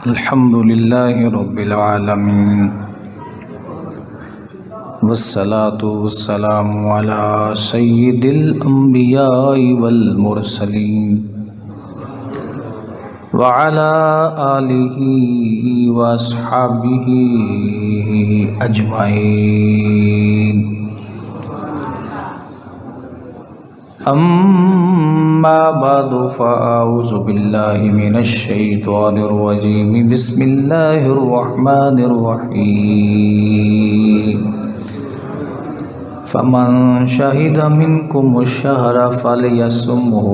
الحمد لله رب العالمين والصلاة والسلام على سيد الأنبياء والمرسلين وعلى آله وأصحابه أجمعين. أما بعد فأعوذ بالله من الشيطان الرجيم. بسم الله الرحمن الرحيم. فمن شهد منكم الشهر فليصمه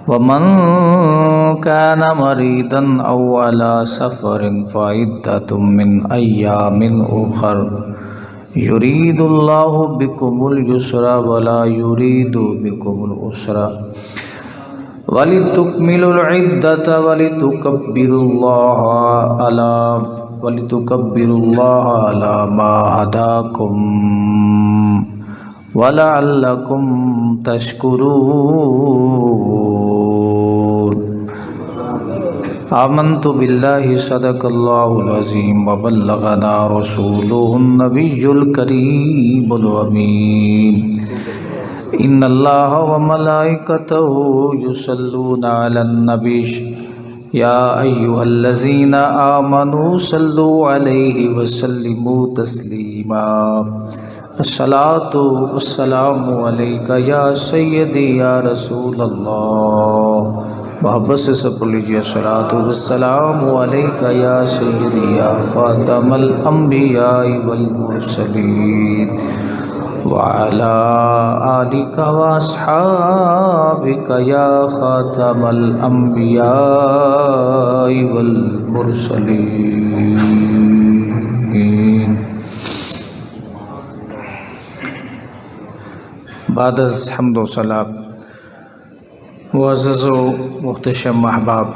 ومن كان مريضا أو على سفر فعدة من أيام أخر يريد الله بكم اليسر ولا يريد بكم العسر ولتكملوا العدة ولتكبروا الله على ما هداكم ولعلكم تشكرون. آمنت بالله صدق الله العظيم وبلغنا رسوله النبي الكريم الأمين. إن الله وملائكته يصلون على النبي يا أيها الذين آمنوا صلوا عليه وسلموا تسليما. الصلاة والسلام عليك يا سيدي يا رسول الله. محبت سے سب پڑھ لیجیے. الصلاۃ والسلام علیک یا سیدی یا خاتم الانبیاء والمرسلین وعلی آلک واصحابک یا خاتم الانبیاء والمرسلین. بعد از حمد و ثنا، معزز و محتشم احباب،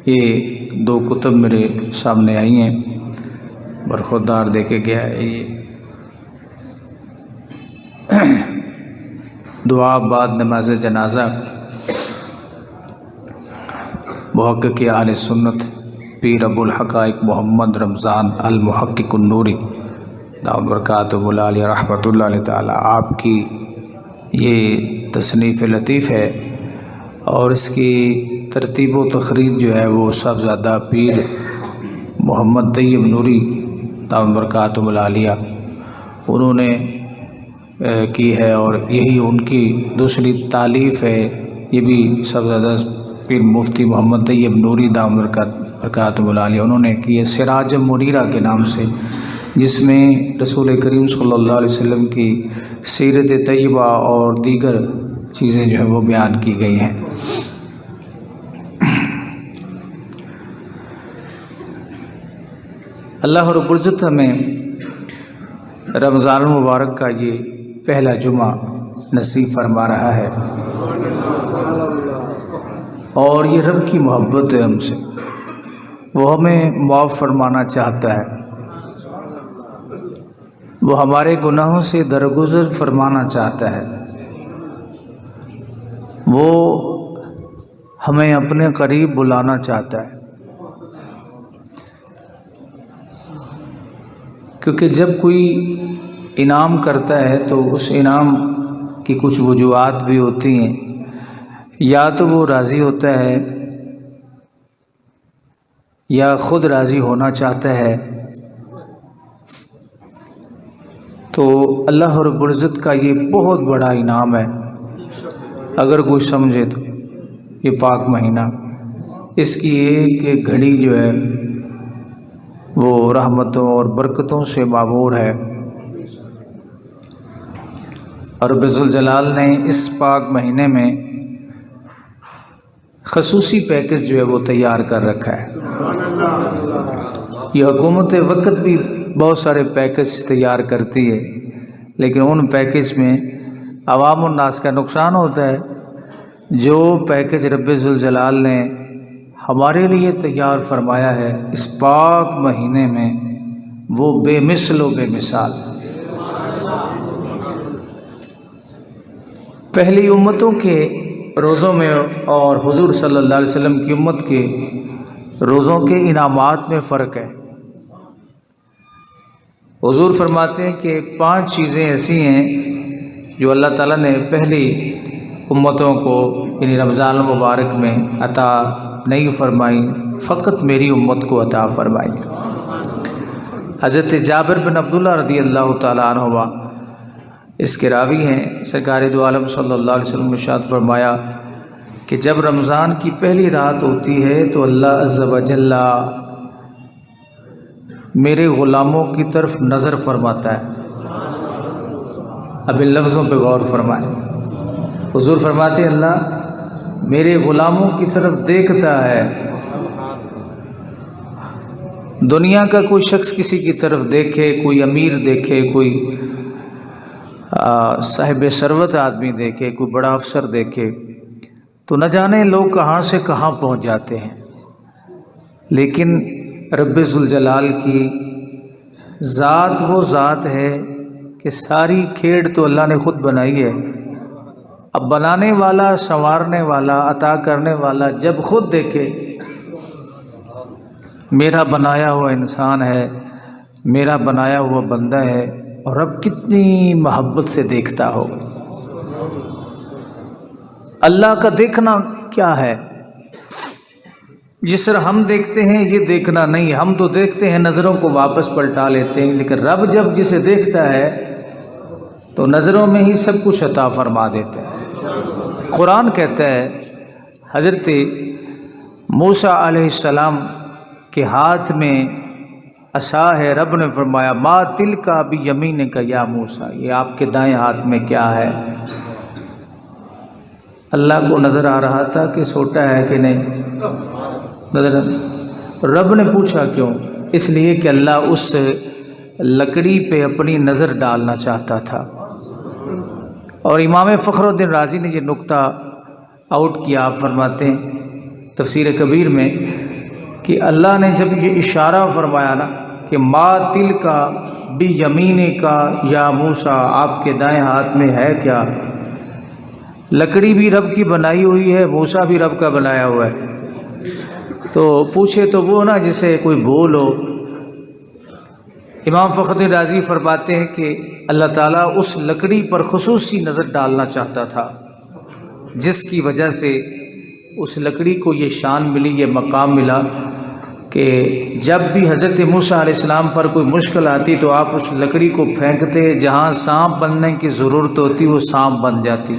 یہ دو کتب میرے سامنے آئی ہیں، برخوردار دے کے گیا ہے. یہ دعا بعد نماز جنازہ محقق اہل سنت پیر ابو الحقائق محمد رمضان المحقق النوری دامت برکاتہ علیہ رحمۃ اللہ علیہ تعالی آپ کی یہ تصنیف لطیف ہے، اور اس کی ترتیب و تخریج جو ہے وہ صاحبزادہ پیر محمد طیب نوری دامت برکاتہ علیہ انہوں نے کی ہے، اور یہی ان کی دوسری تالیف ہے. یہ بھی صاحبزادہ پیر مفتی محمد طیب نوری دامت برکاتہ علیہ انہوں نے کی ہے سراج منیرہ کے نام سے، جس میں رسول کریم صلی اللہ علیہ وسلم کی سیرت طیبہ اور دیگر چیزیں جو ہیں وہ بیان کی گئی ہیں. اللہ رب العزت ہمیں رمضان المبارک کا یہ پہلا جمعہ نصیب فرما رہا ہے، اور یہ رب کی محبت ہے ہم سے، وہ ہمیں معاف فرمانا چاہتا ہے، وہ ہمارے گناہوں سے درگزر فرمانا چاہتا ہے، وہ ہمیں اپنے قریب بلانا چاہتا ہے. کیونکہ جب کوئی انعام کرتا ہے تو اس انعام کی کچھ وجوہات بھی ہوتی ہیں. یا تو وہ راضی ہوتا ہے یا خود راضی ہونا چاہتا ہے. تو اللہ رب العزت کا یہ بہت بڑا انعام ہے اگر کوئی سمجھے تو. یہ پاک مہینہ اس کی ایک ایک گھڑی جو ہے وہ رحمتوں اور برکتوں سے معمور ہے، اور رب ذوالجلال نے اس پاک مہینے میں خصوصی پیکج جو ہے وہ تیار کر رکھا ہے. یہ حکومت وقت بھی بہت سارے پیکج تیار کرتی ہے، لیکن ان پیکج میں عوام الناس کا نقصان ہوتا ہے. جو پیکج رب ذوالجلال نے ہمارے لیے تیار فرمایا ہے اس پاک مہینے میں، وہ بے مثل و بے مثال. پہلی امتوں کے روزوں میں اور حضور صلی اللہ علیہ وسلم کی امت کے روزوں کے انعامات میں فرق ہے۔ حضور فرماتے ہیں کہ 5 چیزیں ایسی ہیں جو اللہ تعالیٰ نے پہلی امتوں کو یعنی رمضان المبارک میں عطا نہیں فرمائی، فقط میری امت کو عطا فرمائی۔ حضرت جابر بن عبداللہ رضی اللہ تعالیٰ عنہما اس کے راوی ہیں، سرکار دو عالم صلی اللہ علیہ وسلم نے ارشاد فرمایا کہ جب رمضان کی پہلی رات ہوتی ہے تو اللہ عز و جل میرے غلاموں کی طرف نظر فرماتا ہے۔ اب ان لفظوں پہ غور فرمائیں۔ حضور فرماتے ہیں اللہ میرے غلاموں کی طرف دیکھتا ہے۔ دنیا کا کوئی شخص کسی کی طرف دیکھے، کوئی امیر دیکھے، کوئی صاحب ثروت آدمی دیکھے، کوئی بڑا افسر دیکھے تو نہ جانے لوگ کہاں سے کہاں پہنچ جاتے ہیں، لیکن رب ذوالجلال کی ذات وہ ذات ہے کہ ساری کھیڑ تو اللہ نے خود بنائی ہے۔ اب بنانے والا، سنوارنے والا، عطا کرنے والا جب خود دیکھے میرا بنایا ہوا انسان ہے، میرا بنایا ہوا بندہ ہے، اور رب کتنی محبت سے دیکھتا ہو۔ اللہ کا دیکھنا کیا ہے؟ جس طرح ہم دیکھتے ہیں یہ دیکھنا نہیں، ہم تو دیکھتے ہیں نظروں کو واپس پلٹا لیتے ہیں، لیکن رب جب جسے دیکھتا ہے تو نظروں میں ہی سب کچھ عطا فرما دیتا ہے۔ قرآن کہتا ہے حضرت موسیٰ علیہ السلام کے ہاتھ میں عصا ہے، رب نے فرمایا ما تلک بیمینک یا موسیٰ، یہ آپ کے دائیں ہاتھ میں کیا ہے؟ اللہ کو نظر آ رہا تھا کہ چھوٹا ہے کہ نہیں؟ نظر رب نے پوچھا کیوں؟ اس لیے کہ اللہ اس لکڑی پہ اپنی نظر ڈالنا چاہتا تھا۔ اور امام فخر الدین رازی نے یہ نقطہ آؤٹ کیا، آپ فرماتے ہیں تفسیر کبیر میں کہ اللہ نے جب یہ اشارہ فرمایا نا کہ ما تلک بیمینک یا موسیٰ، آپ کے دائیں ہاتھ میں ہے کیا؟ لکڑی بھی رب کی بنائی ہوئی ہے، موسیٰ بھی رب کا بنایا ہوا ہے، تو پوچھے تو وہ نا جسے کوئی بھول ہو۔ امام فخر الدین رازی فرماتے ہیں کہ اللہ تعالیٰ اس لکڑی پر خصوصی نظر ڈالنا چاہتا تھا، جس کی وجہ سے اس لکڑی کو یہ شان ملی، یہ مقام ملا کہ جب بھی حضرت موسیٰ علیہ السلام پر کوئی مشکل آتی تو آپ اس لکڑی کو پھینکتے، جہاں سانپ بننے کی ضرورت ہوتی وہ سانپ بن جاتی،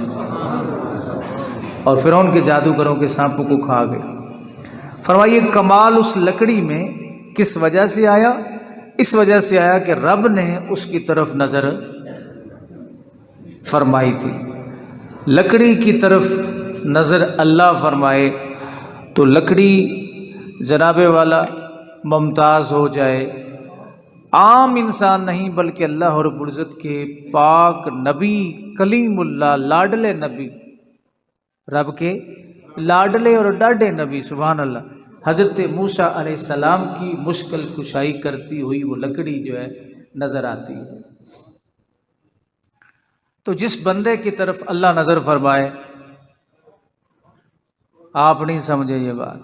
اور فرعون کے جادوگروں کے سانپوں کو کھا گئے۔ فرمائیے کمال اس لکڑی میں کس وجہ سے آیا؟ اس وجہ سے آیا کہ رب نے اس کی طرف نظر فرمائی تھی۔ لکڑی کی طرف نظر اللہ فرمائے تو لکڑی جناب والا ممتاز ہو جائے، عام انسان نہیں بلکہ اللہ رب العزت کے پاک نبی کلیم اللہ، لاڈلے نبی، رب کے لاڈلے اور ڈاڈے نبی، سبحان اللہ، حضرت موسیٰ علیہ السلام کی مشکل کشائی کرتی ہوئی وہ لکڑی جو ہے نظر آتی ہے۔ تو جس بندے کی طرف اللہ نظر فرمائے، آپ نہیں سمجھے یہ بات،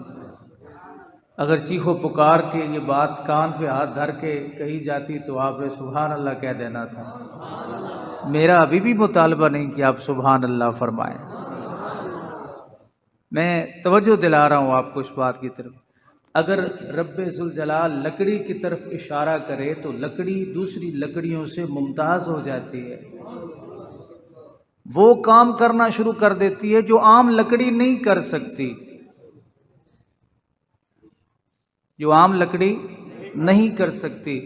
اگر چیخو پکار کے یہ بات کان پہ ہاتھ دھر کے کہی جاتی تو آپ نے سبحان اللہ کہہ دینا تھا۔ میرا ابھی بھی مطالبہ نہیں کہ آپ سبحان اللہ فرمائیں، میں توجہ دلا رہا ہوں آپ کو اس بات کی طرف۔ اگر رب ذوالجلال لکڑی کی طرف اشارہ کرے تو لکڑی دوسری لکڑیوں سے ممتاز ہو جاتی ہے، وہ کام کرنا شروع کر دیتی ہے جو عام لکڑی نہیں کر سکتی، جو عام لکڑی نہیں کر سکتی۔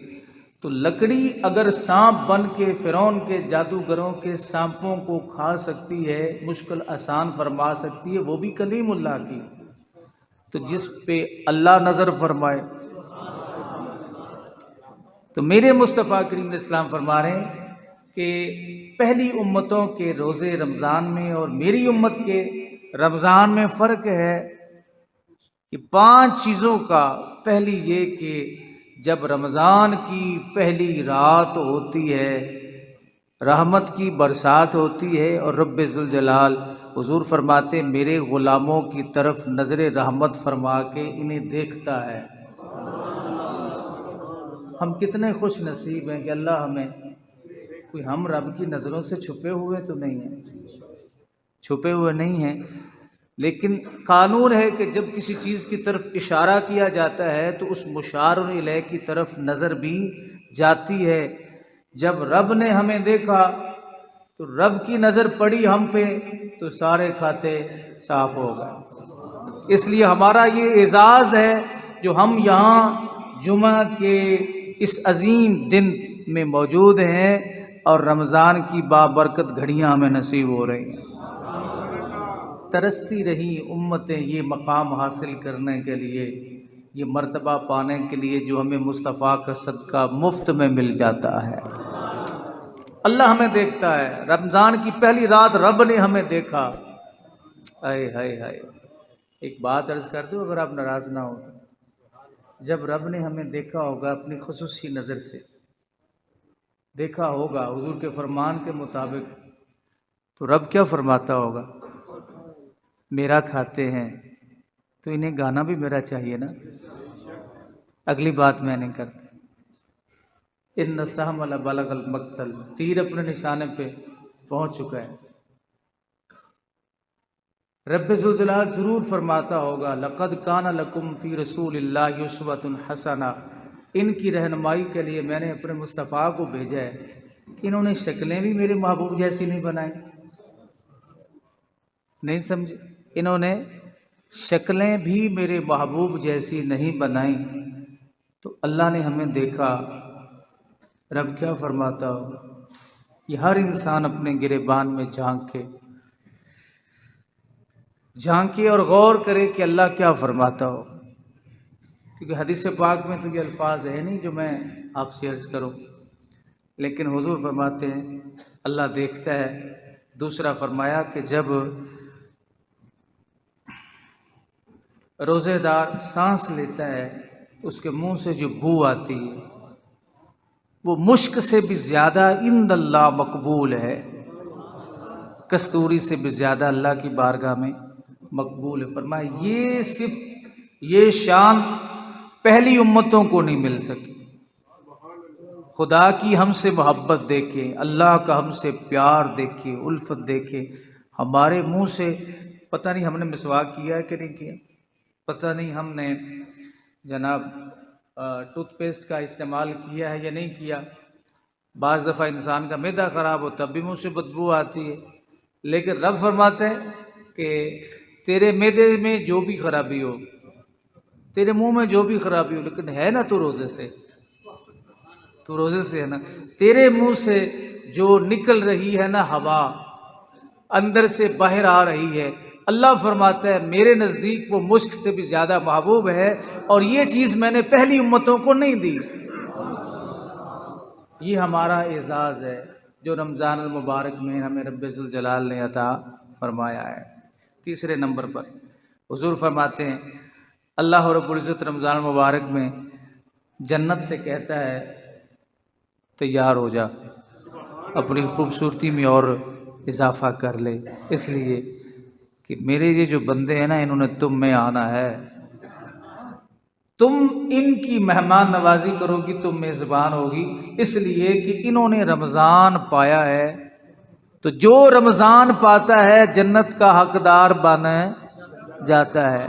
تو لکڑی اگر سانپ بن کے فرعون کے جادوگروں کے سانپوں کو کھا سکتی ہے، مشکل آسان فرما سکتی ہے، وہ بھی کلیم اللہ کی، تو جس پہ اللہ نظر فرمائے۔ تو میرے مصطفیٰ کریم علیہ السلام فرما رہے ہیں کہ پہلی امتوں کے روزے رمضان میں اور میری امت کے رمضان میں فرق ہے کہ 5 چیزوں کا۔ پہلی یہ کہ جب رمضان کی پہلی رات ہوتی ہے، رحمت کی برسات ہوتی ہے اور رب ذوالجلال حضور فرماتے میرے غلاموں کی طرف نظر رحمت فرما کے انہیں دیکھتا ہے۔ ہم کتنے خوش نصیب ہیں کہ اللہ ہمیں کوئی ہم رب کی نظروں سے چھپے ہوئے تو نہیں ہیں، چھپے ہوئے نہیں ہیں، لیکن قانون ہے کہ جب کسی چیز کی طرف اشارہ کیا جاتا ہے تو اس مشار الیہ کی طرف نظر بھی جاتی ہے۔ جب رب نے ہمیں دیکھا تو رب کی نظر پڑی ہم پہ تو سارے کھاتے صاف ہو گئے۔ اس لیے ہمارا یہ اعزاز ہے جو ہم یہاں جمعہ کے اس عظیم دن میں موجود ہیں اور رمضان کی بابرکت گھڑیاں ہمیں نصیب ہو رہی ہیں۔ ترستی رہی امتیں یہ مقام حاصل کرنے کے لیے، یہ مرتبہ پانے کے لیے جو ہمیں مصطفیٰ کا صدقہ مفت میں مل جاتا ہے۔ اللہ ہمیں دیکھتا ہے، رمضان کی پہلی رات رب نے ہمیں دیکھا۔ ہائے ہائے ہائے، ایک بات عرض کر دوں اگر آپ ناراض نہ ہو، جب رب نے ہمیں دیکھا ہوگا اپنی خصوصی نظر سے دیکھا ہوگا حضور کے فرمان کے مطابق، تو رب کیا فرماتا ہوگا؟ میرا کھاتے ہیں تو انہیں گانا بھی میرا چاہیے نا۔ اگلی بات میں نہیں کرتا، ان السہم لبلغ المقتل، تیر اپنے نشانے پہ پہنچ چکا ہے۔ رب ذوالجلال ضرور فرماتا ہوگا لقد کان لکم فی رسول اللہ اسوۃ حسنہ، ان کی رہنمائی کے لیے میں نے اپنے مصطفیٰ کو بھیجا ہے، انہوں نے شکلیں بھی میرے محبوب جیسی نہیں بنائی، نہیں سمجھے؟ انہوں نے شکلیں بھی میرے محبوب جیسی نہیں بنائیں۔ تو اللہ نے ہمیں دیکھا، رب کیا فرماتا ہو؟ یہ ہر انسان اپنے گریبان میں جھانکے اور غور کرے کہ اللہ کیا فرماتا ہو، کیونکہ حدیث پاک میں تو یہ الفاظ ہے نہیں جو میں آپ سے عرض کروں، لیکن حضور فرماتے ہیں اللہ دیکھتا ہے۔ دوسرا فرمایا کہ جب روزے دار سانس لیتا ہے اس کے منہ سے جو بو آتی ہے وہ مشک سے بھی زیادہ عند اللہ مقبول ہے، کستوری سے بھی زیادہ اللہ کی بارگاہ میں مقبول ہے۔ فرمایا یہ صرف یہ شان پہلی امتوں کو نہیں مل سکی۔ خدا کی ہم سے محبت دیکھیں، اللہ کا ہم سے پیار دیکھیں، الفت دیکھیں، ہمارے منہ سے پتہ نہیں ہم نے مسواک کیا ہے کہ نہیں کیا، پتہ نہیں ہم نے جناب ٹوتھ پیسٹ کا استعمال کیا ہے یا نہیں کیا۔ بعض دفعہ انسان کا معدہ خراب ہو تب بھی منہ سے بدبو آتی ہے، لیکن رب فرماتے ہیں کہ تیرے معدے میں جو بھی خرابی ہو، تیرے منہ میں جو بھی خرابی ہو، لیکن ہے نا تو روزے سے ہے نا، تیرے منہ سے جو نکل رہی ہے نا ہوا اندر سے باہر آ رہی ہے، اللہ فرماتا ہے میرے نزدیک وہ مشک سے بھی زیادہ محبوب ہے، اور یہ چیز میں نے پہلی امتوں کو نہیں دی۔ یہ ہمارا اعزاز ہے جو رمضان المبارک میں ہمیں رب ذوالجلال نے عطا فرمایا ہے۔ تیسرے نمبر پر حضور فرماتے ہیں اللہ رب العزت رمضان المبارک میں جنت سے کہتا ہے تیار ہو جا، اپنی خوبصورتی میں اور اضافہ کر لے، اس لیے کہ میرے یہ جو بندے ہیں نا انہوں نے تم میں آنا ہے، تم ان کی مہمان نوازی کرو گی، تم میزبان ہوگی، اس لیے کہ انہوں نے رمضان پایا ہے، تو جو رمضان پاتا ہے جنت کا حقدار بن جاتا ہے۔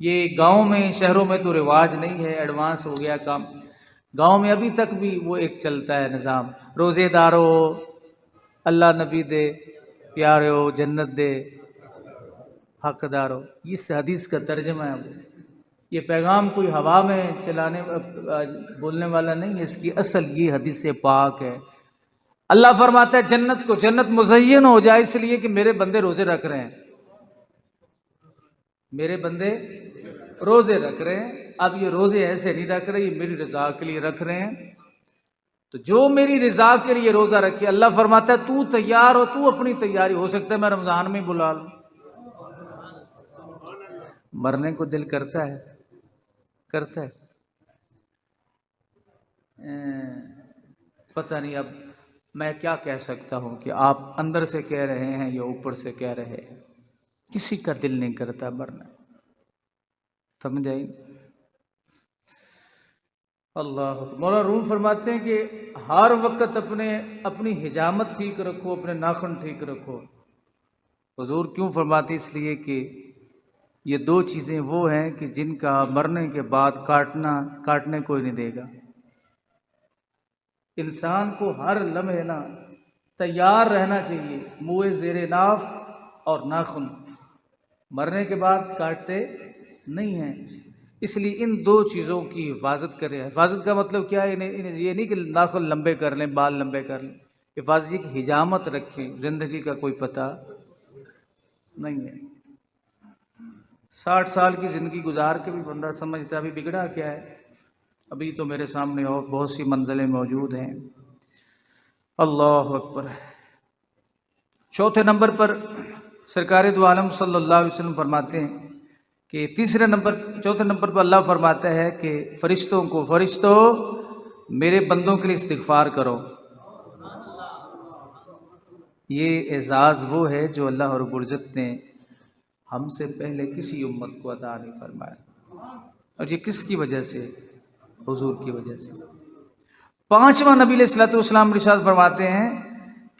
یہ گاؤں میں شہروں میں تو رواج نہیں ہے، ایڈوانس ہو گیا کام، گاؤں میں ابھی تک بھی وہ ایک چلتا ہے نظام، روزے دارو اللہ نبی دے، پیارے ہو جنت دے، حقدار ہو۔ اس حدیث کا ترجمہ ہے، یہ پیغام کوئی ہوا میں بولنے والا نہیں، اس کی اصل یہ حدیث پاک ہے۔ اللہ فرماتا ہے جنت کو، جنت مزین ہو جائے اس لیے کہ میرے بندے روزے رکھ رہے ہیں، میرے بندے روزے رکھ رہے ہیں۔ اب یہ روزے ایسے نہیں رکھ رہے، یہ میری رضا کے لیے رکھ رہے ہیں، تو جو میری رضا کے لیے روزہ رکھے، اللہ فرماتا ہے تو تیار ہو، تو اپنی تیاری، ہو سکتا ہے میں رمضان میں بلا لوں۔ مرنے کو دل کرتا ہے پتہ نہیں اب میں کیا کہہ سکتا ہوں کہ آپ اندر سے کہہ رہے ہیں یا اوپر سے کہہ رہے ہیں، کسی کا دل نہیں کرتا مرنا، سمجھ آئی؟ اللہ مولا روم فرماتے ہیں کہ ہر وقت اپنی حجامت ٹھیک رکھو، اپنے ناخن ٹھیک رکھو۔ حضور کیوں فرماتے؟ اس لیے کہ یہ دو چیزیں وہ ہیں کہ جن کا مرنے کے بعد کاٹنے کوئی نہیں دے گا۔ انسان کو ہر لمحے نا تیار رہنا چاہیے، منہ زیر ناف اور ناخن مرنے کے بعد کاٹتے نہیں ہیں۔ اس لیے ان دو چیزوں کی حفاظت کریں۔ حفاظت کا مطلب کیا ہے؟ یہ نہیں کہ ناخن لمبے کر لیں، بال لمبے کر لیں، حفاظت یہ کہ حجامت رکھیں، زندگی کا کوئی پتہ نہیں ہے۔ 60 سال کی زندگی گزار کے بھی بندہ سمجھتا ابھی بگڑا کیا ہے، ابھی تو میرے سامنے اور بہت سی منزلیں موجود ہیں۔ اللہ اکبر۔ چوتھے نمبر پر سرکار دو عالم صلی اللہ علیہ وسلم فرماتے ہیں کہ چوتھے نمبر پر اللہ فرماتا ہے کہ فرشتوں میرے بندوں کے لیے استغفار کرو۔ یہ اعزاز وہ ہے جو اللہ رب العزت نے ہم سے پہلے کسی امت کو عطا نہیں فرمایا، اور یہ کس کی وجہ سے؟ حضور کی وجہ سے۔ پانچواں نبی علیہ الصلوۃ والسلام ارشاد فرماتے ہیں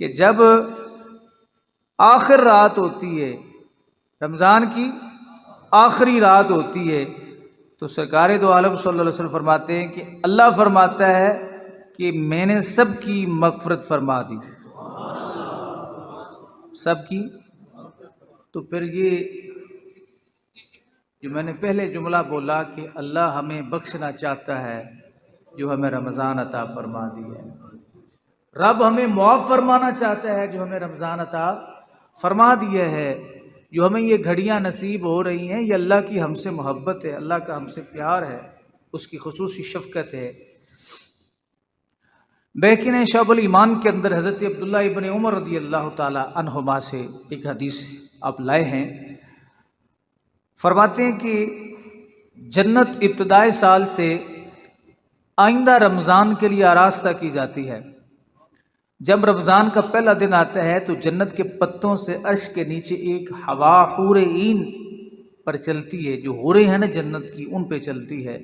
کہ جب آخر رات ہوتی ہے، رمضان کی آخری رات ہوتی ہے، تو سرکار دو عالم صلی اللہ علیہ وسلم فرماتے ہیں کہ اللہ فرماتا ہے کہ میں نے سب کی مغفرت فرما دی، سب کی۔ تو پھر یہ جو میں نے پہلے جملہ بولا کہ اللہ ہمیں بخشنا چاہتا ہے جو ہمیں رمضان عطا فرما دی ہے، رب ہمیں معاف فرمانا چاہتا ہے جو ہمیں رمضان عطا فرما دیا ہے، جو ہمیں یہ گھڑیاں نصیب ہو رہی ہیں، یہ اللہ کی ہم سے محبت ہے، اللہ کا ہم سے پیار ہے، اس کی خصوصی شفقت ہے۔ بیکن شعب الایمان کے اندر حضرت عبداللہ ابن عمر رضی اللہ تعالی عنہما سے ایک حدیث آپ لائے ہیں، فرماتے ہیں کہ جنت ابتدائے سال سے آئندہ رمضان کے لیے آراستہ کی جاتی ہے۔ جب رمضان کا پہلا دن آتا ہے تو جنت کے پتوں سے عرش کے نیچے ایک ہوا حور عین پر چلتی ہے، جو حوریں ہیں نا جنت کی، ان پہ چلتی ہے،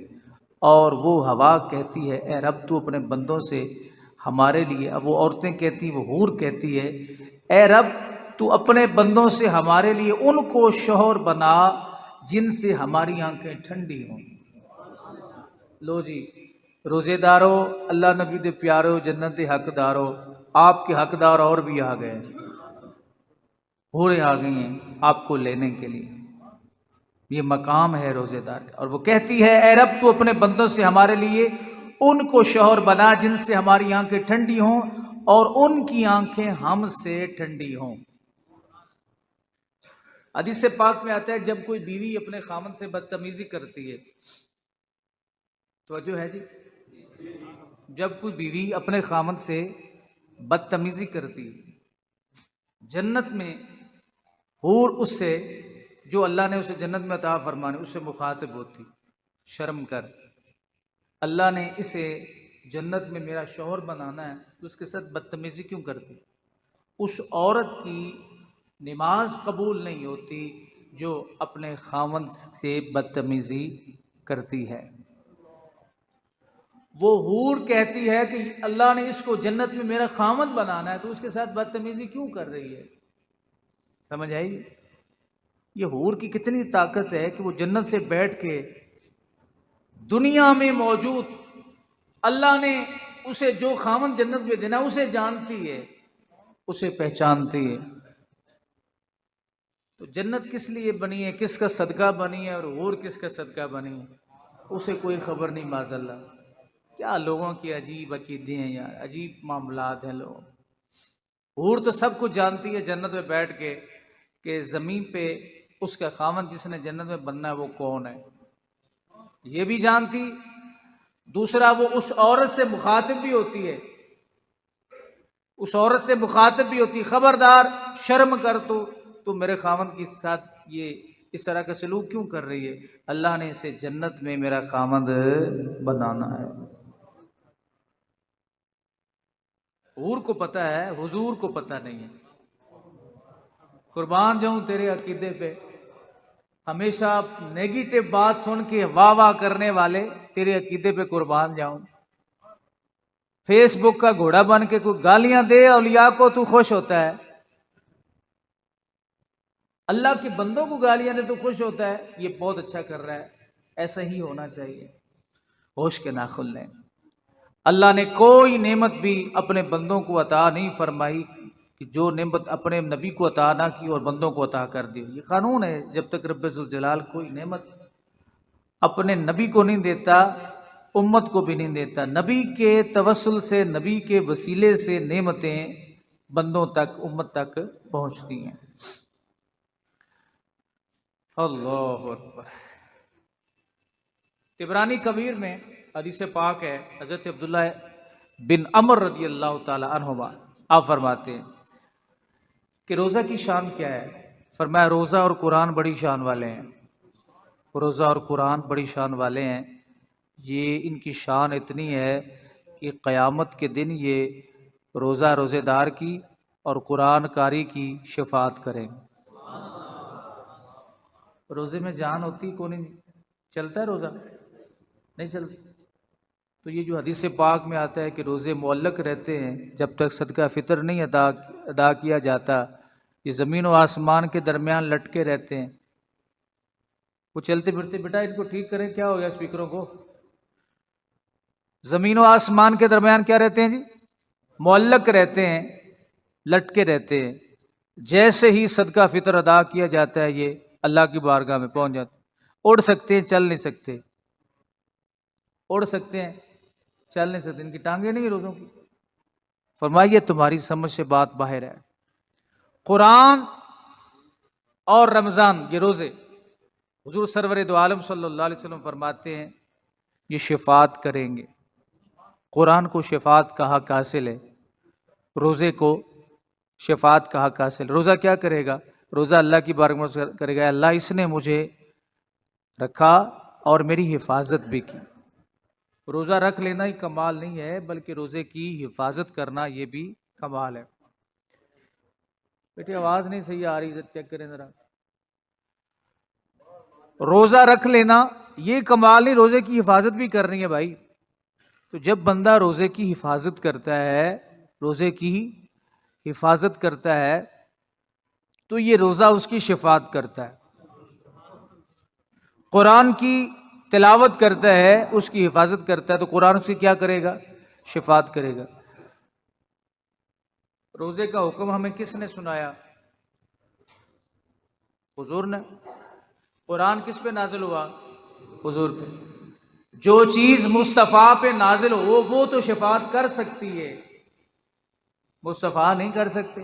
اور وہ ہوا کہتی ہے اے رب تو اپنے بندوں سے ہمارے لیے، اب وہ عورتیں کہتی ہیں، وہ حور کہتی ہے اے رب تو اپنے بندوں سے ہمارے لیے ان کو شوہر بنا جن سے ہماری آنکھیں ٹھنڈی ہوں۔ لو جی روزے دارو، اللہ نبی دے پیارو، جنت دے حقدارو، آپ کے حقدار اور بھی آ گئے، حوریں آ گئی ہیں آپ کو لینے کے لیے۔ یہ مقام ہے روزے دار کا، اور وہ کہتی ہے اے رب تو اپنے بندوں سے ہمارے لیے ان کو شوہر بنا جن سے ہماری آنکھیں ٹھنڈی ہوں اور ان کی آنکھیں ہم سے ٹھنڈی ہوں۔ حدیث پاک میں آتا ہے جب کوئی بیوی اپنے خامن سے بدتمیزی کرتی ہے، توجہ ہے جی، جب کوئی بیوی اپنے خامن سے بدتمیزی کرتی، جنت میں حور اس سے، جو اللہ نے اسے جنت میں عطا فرمانے، اس سے مخاطب ہوتی، شرم کر، اللہ نے اسے جنت میں میرا شوہر بنانا ہے تو اس کے ساتھ بدتمیزی کیوں کرتی؟ اس عورت کی نماز قبول نہیں ہوتی جو اپنے خاوند سے بدتمیزی کرتی ہے۔ وہ حور کہتی ہے کہ اللہ نے اس کو جنت میں میرا خاوند بنانا ہے تو اس کے ساتھ بدتمیزی کیوں کر رہی ہے؟ سمجھ آئی؟ یہ حور کی کتنی طاقت ہے کہ وہ جنت سے بیٹھ کے دنیا میں موجود اللہ نے اسے جو خاوند جنت میں دینا اسے جانتی ہے، اسے پہچانتی ہے۔ تو جنت کس لیے بنی ہے، کس کا صدقہ بنی ہے، اور حور کس کا صدقہ بنی ہے، اسے کوئی خبر نہیں۔ معاذ اللہ، کیا لوگوں کی عجیب عقیدے ہیں یار، عجیب معاملات ہیں لوگ۔ حور تو سب کچھ جانتی ہے جنت میں بیٹھ کے کہ زمین پہ اس کا خاوند جس نے جنت میں بننا ہے وہ کون ہے، یہ بھی جانتی۔ دوسرا وہ اس عورت سے مخاطب بھی ہوتی ہے، اس عورت سے مخاطب بھی ہوتی، خبردار شرم کر تو میرے خاوند کے ساتھ یہ اس طرح کا سلوک کیوں کر رہی ہے، اللہ نے اسے جنت میں میرا خاوند بنانا ہے۔ حور کو پتہ ہے، حضور کو پتہ نہیں ہے۔ قربان جاؤں تیرے عقیدے پہ، ہمیشہ نیگیٹو بات سن کے واہ واہ کرنے والے تیرے عقیدے پہ قربان جاؤں۔ فیس بک کا گھوڑا بن کے کوئی گالیاں دے اولیاء کو تو خوش ہوتا ہے، اللہ کے بندوں کو گالیاں دے تو خوش ہوتا ہے، یہ بہت اچھا کر رہا ہے۔ ایسا ہی ہونا چاہیے۔ ہوش کے ناخن لیں۔ اللہ نے کوئی نعمت بھی اپنے بندوں کو عطا نہیں فرمائی کہ جو نعمت اپنے نبی کو عطا نہ کی اور بندوں کو عطا کر دی۔ یہ قانون ہے، جب تک رب ذوالجلال کوئی نعمت اپنے نبی کو نہیں دیتا، امت کو بھی نہیں دیتا۔ نبی کے توسل سے، نبی کے وسیلے سے نعمتیں بندوں تک، امت تک پہنچتی ہیں۔ اللہ اکبر۔ طبرانی کبیر میں حدیث پاک ہے، حضرت عبداللہ بن عمر رضی اللہ تعالی عنہما آپ فرماتے ہیں کہ روزہ کی شان کیا ہے؟ فرمایا روزہ اور قرآن بڑی شان والے ہیں۔ روزہ اور قرآن بڑی شان والے ہیں، یہ ان کی شان اتنی ہے کہ قیامت کے دن یہ روزہ روزے دار کی اور قرآن قاری کی شفاعت کریں۔ روزے میں جان ہوتی کو نہیں چلتا ہے، روزہ نہیں چلتا۔ تو یہ جو حدیث پاک میں آتا ہے کہ روزے معلق رہتے ہیں جب تک صدقہ فطر نہیں ادا کیا جاتا، یہ زمین و آسمان کے درمیان لٹکے رہتے ہیں۔ وہ چلتے پھرتے، بیٹا ان کو ٹھیک کریں، کیا ہو گیا اسپیکروں کو؟ زمین و آسمان کے درمیان کیا رہتے ہیں جی؟ معلق رہتے ہیں، لٹکے رہتے ہیں۔ جیسے ہی صدقہ فطر ادا کیا جاتا ہے یہ اللہ کی بارگاہ میں پہنچ جاتے ہیں۔ اڑ سکتے ہیں، چل نہیں سکتے۔ اڑ سکتے ہیں، چل نہیں سکتے، ان کی ٹانگیں نہیں روزوں کی۔ فرمائیے تمہاری سمجھ سے بات باہر ہے۔ قرآن اور رمضان یہ روزے، حضور سرور دو عالم صلی اللہ علیہ وسلم فرماتے ہیں یہ شفاعت کریں گے۔ قرآن کو شفاعت کا حق حاصل ہے، روزے کو شفاعت کا حق حاصل۔ روزہ کیا کرے گا؟ روزہ اللہ کی بارگاہ میں کرے گا، اللہ اس نے مجھے رکھا اور میری حفاظت بھی کی۔ روزہ رکھ لینا ہی کمال نہیں ہے، بلکہ روزے کی حفاظت کرنا یہ بھی کمال ہے۔ بیٹی آواز نہیں صحیح آ رہی، چیک کریں ذرا۔ روزہ رکھ لینا یہ کمال نہیں، روزے کی حفاظت بھی کرنی ہے بھائی۔ تو جب بندہ روزے کی حفاظت کرتا ہے، روزے کی حفاظت کرتا ہے تو یہ روزہ اس کی شفاعت کرتا ہے۔ قرآن کی تلاوت کرتا ہے، اس کی حفاظت کرتا ہے، تو قرآن سے کیا کرے گا؟ شفاعت کرے گا۔ روزے کا حکم ہمیں کس نے سنایا؟ حضور نے۔ قرآن کس پہ نازل ہوا؟ حضور پہ۔ جو چیز مصطفیٰ پہ نازل ہو وہ تو شفاعت کر سکتی ہے، مصطفیٰ نہیں کر سکتے،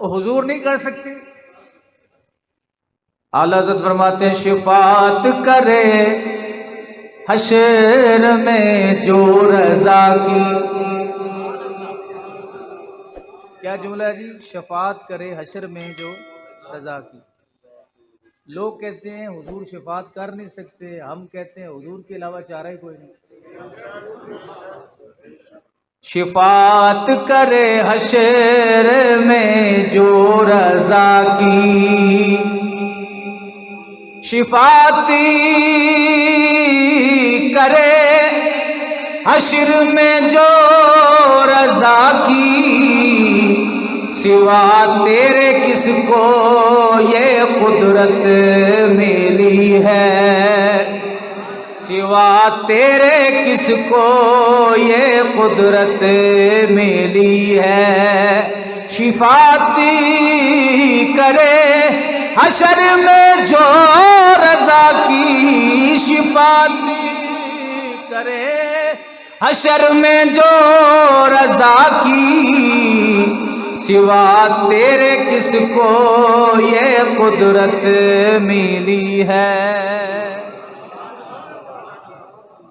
حضور نہیں کر سکتے۔ اعلیٰ حضرت فرماتے ہیں شفاعت کرے حشر میں جو رضا کی۔ کیا جملہ ہے جی؟ شفاعت کرے حشر میں جو رضا کی۔ لوگ کہتے ہیں حضور شفاعت کر نہیں سکتے، ہم کہتے ہیں حضور کے علاوہ چارہ ہی کوئی نہیں۔ شفاعت کرے حشر میں جو رضا کی، شفاعتی کرے حشر میں جو رضا کی، سوا تیرے کس کو یہ قدرت ملی ہے، سوا تیرے کس کو یہ قدرت ملی ہے۔ شفاعتی کرے حشر میں جو رضا کی، شفاعتی کرے حشر میں جو رضا کی، سوا تیرے کس کو یہ قدرت ملی ہے۔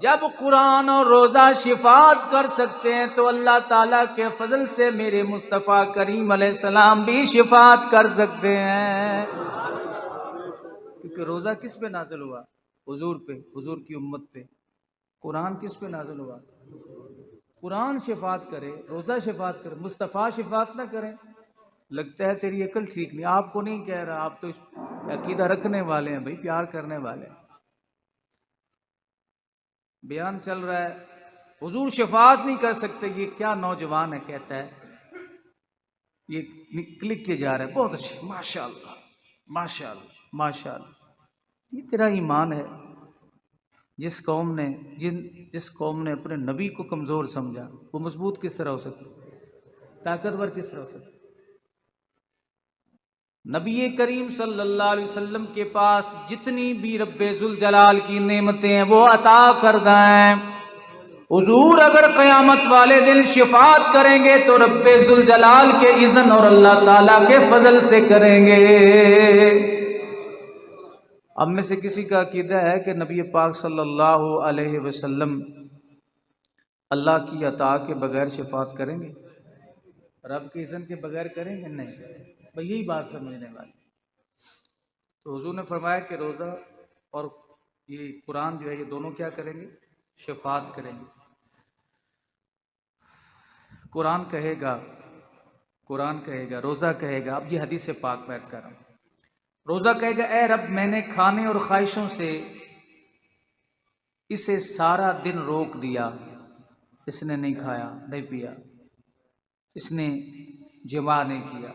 جب قرآن اور روزہ شفاعت کر سکتے ہیں تو اللہ تعالیٰ کے فضل سے میرے مصطفیٰ کریم علیہ السلام بھی شفاعت کر سکتے ہیں، کیونکہ روزہ کس پہ نازل ہوا؟ حضور پہ، حضور کی امت پہ۔ قرآن کس پہ نازل ہوا؟ قرآن شفاعت کرے، روزہ شفاعت کرے، مصطفیٰ شفاعت نہ کریں۔ لگتا ہے تیری عقل ٹھیک نہیں، آپ کو نہیں کہہ رہا، آپ تو عقیدہ رکھنے والے ہیں بھائی، پیار کرنے والے ہیں۔ بیان چل رہا ہے حضور شفاعت نہیں کر سکتے، یہ کیا نوجوان ہے کہتا ہے، یہ کلک کیے جا رہا ہے، بہت اچھے، ماشاء اللہ ماشاء اللہ ماشاء اللہ۔ یہ تیرا ایمان ہے؟ جس قوم نے اپنے نبی کو کمزور سمجھا، وہ مضبوط کس طرح ہو سکتا، طاقتور کس طرح ہو سکتا؟ نبی کریم صلی اللہ علیہ وسلم کے پاس جتنی بھی رب ذوالجلال کی نعمتیں ہیں وہ عطا کردہ ہیں۔ حضور اگر قیامت والے دن شفاعت کریں گے تو رب ذوالجلال کے اذن اور اللہ تعالیٰ کے فضل سے کریں گے۔ اب میں سے کسی کا عقیدہ ہے کہ نبی پاک صلی اللہ علیہ وسلم اللہ کی عطا کے بغیر شفاعت کریں گے؟ رب کے اذن کے بغیر کریں گے؟ نہیں، بھئی یہی بات سمجھنے والی۔ تو حضور نے فرمایا کہ روزہ اور یہ قرآن جو ہے یہ دونوں کیا کریں گے؟ شفاعت کریں گے۔ قرآن کہے گا، روزہ کہے گا، اب یہ حدیث پاک میں عرض کر رہا ہوں، روزہ کہے گا اے رب میں نے کھانے اور خواہشوں سے اسے سارا دن روک دیا، اس نے نہیں کھایا نہیں پیا، اس نے جماع نہیں کیا۔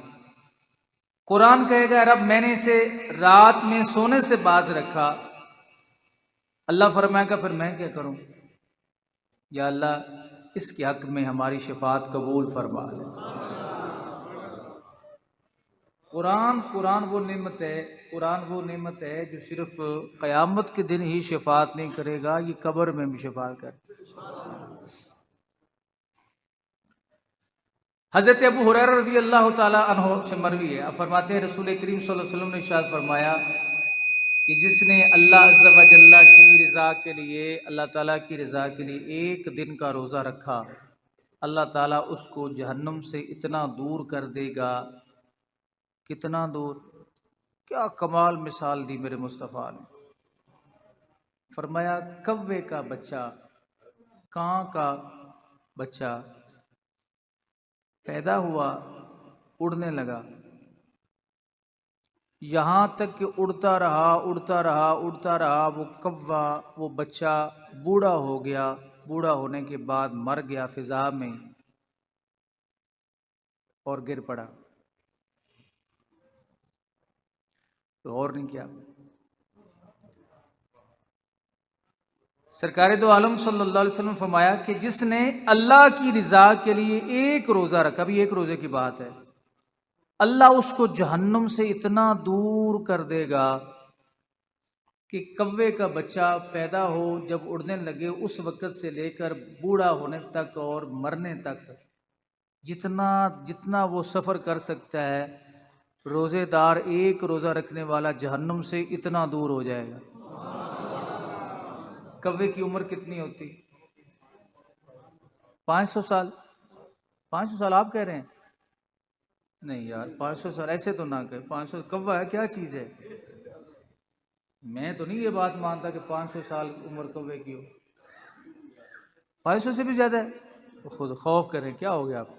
قرآن کہے گا رب میں نے اسے رات میں سونے سے باز رکھا، اللہ فرمائے گا پھر میں کیا کروں؟ یا اللہ اس کے حق میں ہماری شفاعت قبول فرما لے۔ قرآن وہ نعمت ہے جو صرف قیامت کے دن ہی شفاعت نہیں کرے گا، یہ قبر میں بھی شفاعت کرے۔ حضرت ابو ہریرہ رضی اللہ تعالیٰ عنہ سے مروی ہے، فرماتے ہیں رسول کریم صلی اللہ علیہ وسلم نے ارشاد فرمایا کہ جس نے اللہ عز و جل کی رضا کے لیے، اللہ تعالیٰ کی رضا کے لیے ایک دن کا روزہ رکھا، اللہ تعالیٰ اس کو جہنم سے اتنا دور کر دے گا، کتنا دور؟ کیا کمال مثال دی میرے مصطفیٰ نے، فرمایا کوے کا بچہ، کاں کا بچہ پیدا ہوا، اڑنے لگا، یہاں تک کہ اڑتا رہا وہ کوا، وہ بچہ بوڑھا ہو گیا، بوڑھا ہونے کے بعد مر گیا فضا میں اور گر پڑا، غور نہیں کیا۔ سرکار دو عالم صلی اللہ علیہ وسلم فرمایا کہ جس نے اللہ کی رضا کے لیے ایک روزہ رکھا، ابھی ایک روزے کی بات ہے، اللہ اس کو جہنم سے اتنا دور کر دے گا کہ کوے کا بچہ پیدا ہو جب اڑنے لگے اس وقت سے لے کر بوڑھا ہونے تک اور مرنے تک جتنا وہ سفر کر سکتا ہے، روزے دار ایک روزہ رکھنے والا جہنم سے اتنا دور ہو جائے گا۔ کوے کی عمر کتنی ہوتی؟ 500 سال۔ 500 سال آپ کہہ رہے ہیں؟ نہیں یار 500 سال ایسے تو نہ کہے، 500 کوا ہے کیا چیز ہے؟ میں تو نہیں یہ بات مانتا کہ 500 سال عمر کوے کی ہو، 500 سے بھی زیادہ ہے تو خود خوف کریں، کیا ہو گیا آپ؟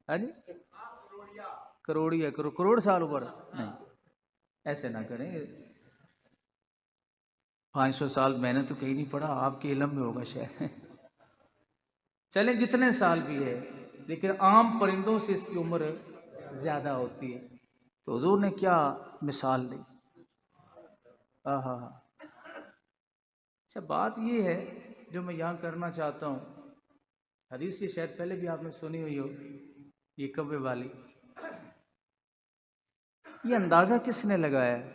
ہاں جی کروڑ سال عمر؟ نہیں ایسے نہ کریں، 500 سال میں نے تو کہیں نہیں پڑھا، آپ کے علم میں ہوگا شاید۔ چلیں جتنے سال بھی ہے، لیکن عام پرندوں سے اس کی عمر زیادہ ہوتی ہے، تو حضور نے کیا مثال دی۔ اچھا بات یہ ہے جو میں یہاں کرنا چاہتا ہوں، حدیث یہ شاید پہلے بھی آپ نے سنی ہوئی ہو، یہ کوے والی، یہ اندازہ کس نے لگایا ہے؟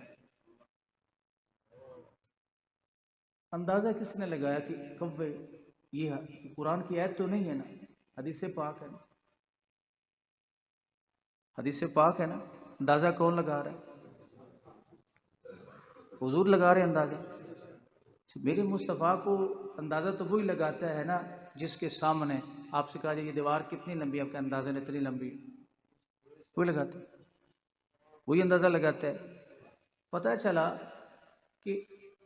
اندازہ کس نے لگایا کہ کوے، یہ قرآن کی آیت تو نہیں ہے نا، حدیث پاک ہے نا، حدیث پاک ہے نا، اندازہ کون لگا رہا ہے؟ حضور لگا رہے ہیں اندازہ۔ میرے مصطفیٰ کو اندازہ تو وہی لگاتا ہے نا جس کے سامنے آپ سے کہا جائے یہ دیوار کتنی لمبی ہے، آپ کا اندازہ اتنی لمبی، وہی لگاتا ہے، وہی اندازہ لگاتا ہے۔ پتہ چلا کہ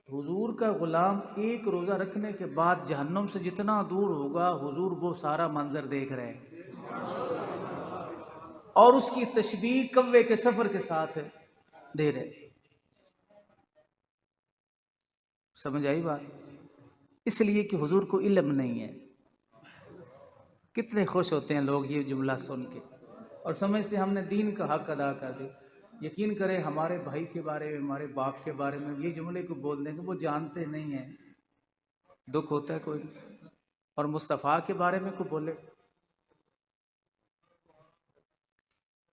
حضور کا غلام ایک روزہ رکھنے کے بعد جہنم سے جتنا دور ہوگا حضور وہ سارا منظر دیکھ رہے ہیں، اور اس کی تشبیہ کوے کے سفر کے ساتھ دے رہے ہیں۔ سمجھ آئی بات؟ اس لیے کہ حضور کو علم نہیں ہے۔ کتنے خوش ہوتے ہیں لوگ یہ جملہ سن کے اور سمجھتے ہیں ہم نے دین کا حق ادا کر دیا۔ یقین کریں ہمارے بھائی کے بارے میں، ہمارے باپ کے بارے میں یہ جملے کو بول دیں گے، وہ جانتے نہیں ہیں، دکھ ہوتا ہے کوئی، اور مصطفیٰ کے بارے میں کوئی بولے،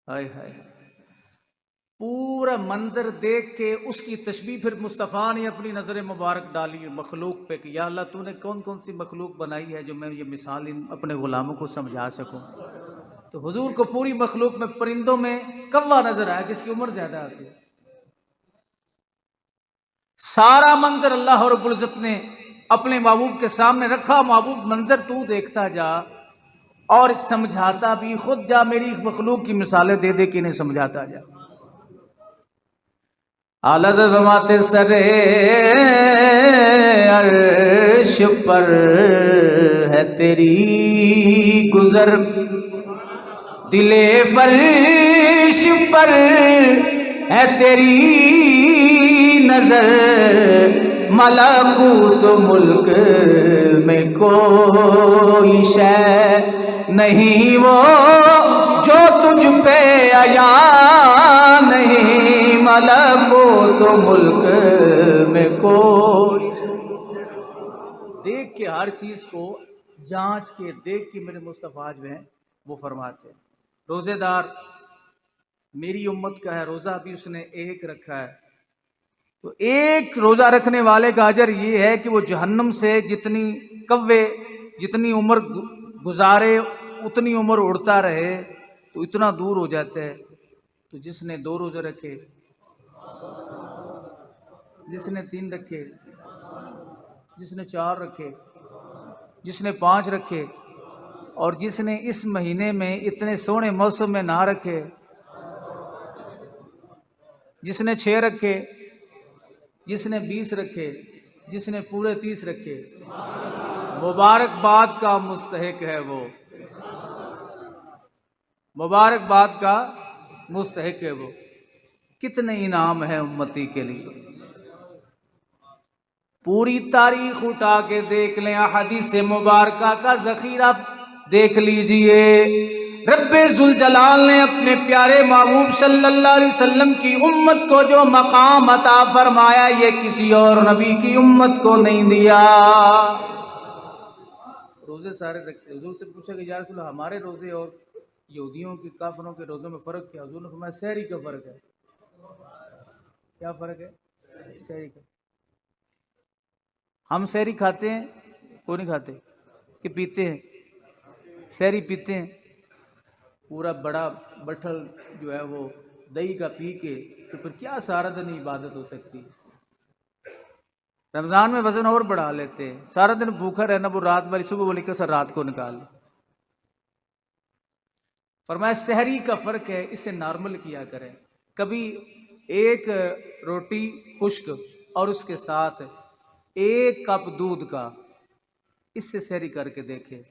ہائے ہائے، پورا منظر دیکھ کے اس کی تشبیہ پھر مصطفیٰ نے اپنی نظر مبارک ڈالی مخلوق پہ کہ یا اللہ تو نے کون کون سی مخلوق بنائی ہے جو میں یہ مثال اپنے غلاموں کو سمجھا سکوں۔ تو حضور کو پوری مخلوق میں پرندوں میں کوا نظر آیا جس کی عمر زیادہ آتی ہے۔ سارا منظر اللہ رب العزت نے اپنے محبوب کے سامنے رکھا، محبوب منظر تو دیکھتا جا اور سمجھاتا بھی خود جا، میری مخلوق کی مثالیں دے دے کہ انہیں سمجھاتا جا۔ اعلیٰ فرماتے سرے عرش پر ہے تیری گزر، دل فرش پر ہے تیری نظر، ملکوت ملک میں کوئی شے نہیں وہ جو تجھ پہ عیا نہیں، ملکوت ملک میں کوئی دیکھ کے ہر چیز کو جانچ کے دیکھ کے میرے مصطفیٰ جو ہیں وہ فرماتے ہیں۔ روزے دار میری امت کا ہے، روزہ بھی اس نے ایک رکھا ہے، تو ایک روزہ رکھنے والے کا اجر یہ ہے کہ وہ جہنم سے جتنی کوے جتنی عمر گزارے اتنی عمر اڑتا رہے تو اتنا دور ہو جاتا ہے۔ تو جس نے 2 روزے رکھے، جس نے 3 رکھے، جس نے 4 رکھے، جس نے 5 رکھے، اور جس نے اس مہینے میں اتنے سونے موسم میں نہ رکھے، جس نے 6 رکھے، جس نے 20 رکھے، جس نے پورے 30 رکھے، مبارکباد کا مستحق ہے وہ، مبارکباد کا مستحق ہے وہ۔ کتنے انعام ہے امتی کے لیے، پوری تاریخ اٹھا کے دیکھ لیں، احادیث مبارکہ کا ذخیرہ دیکھ لیجئے۔ رب ذوالجلال نے اپنے پیارے محبوب صلی اللہ علیہ وسلم کی امت کو جو مقام عطا فرمایا یہ کسی اور نبی کی امت کو نہیں دیا۔ روزے سارے رکھتے، حضور سے پوچھا کہ یا رسول اللہ ہمارے روزے اور یہودیوں کے کافروں کے روزوں میں فرق کیا؟ حضور نے فرمایا سحری کا فرق ہے۔ کیا فرق ہے؟ سحری کا۔ ہم سحری کھاتے ہیں، کوئی نہیں کھاتے کہ پیتے ہیں؟ سحری پیتے ہیں، پورا بڑا بٹھل جو ہے وہ دہی کا پی کے، تو پھر کیا سارا دن عبادت ہو سکتی؟ رمضان میں وزن اور بڑھا لیتے ہیں، سارا دن بھوکا رہنا، وہ رات والی صبح والی کسر رات کو نکال لے۔ فرمایا سحری کا فرق ہے، اسے نارمل کیا کریں، کبھی ایک روٹی خشک اور اس کے ساتھ 1 کپ دودھ کا، اس سے سحری کر کے دیکھیں،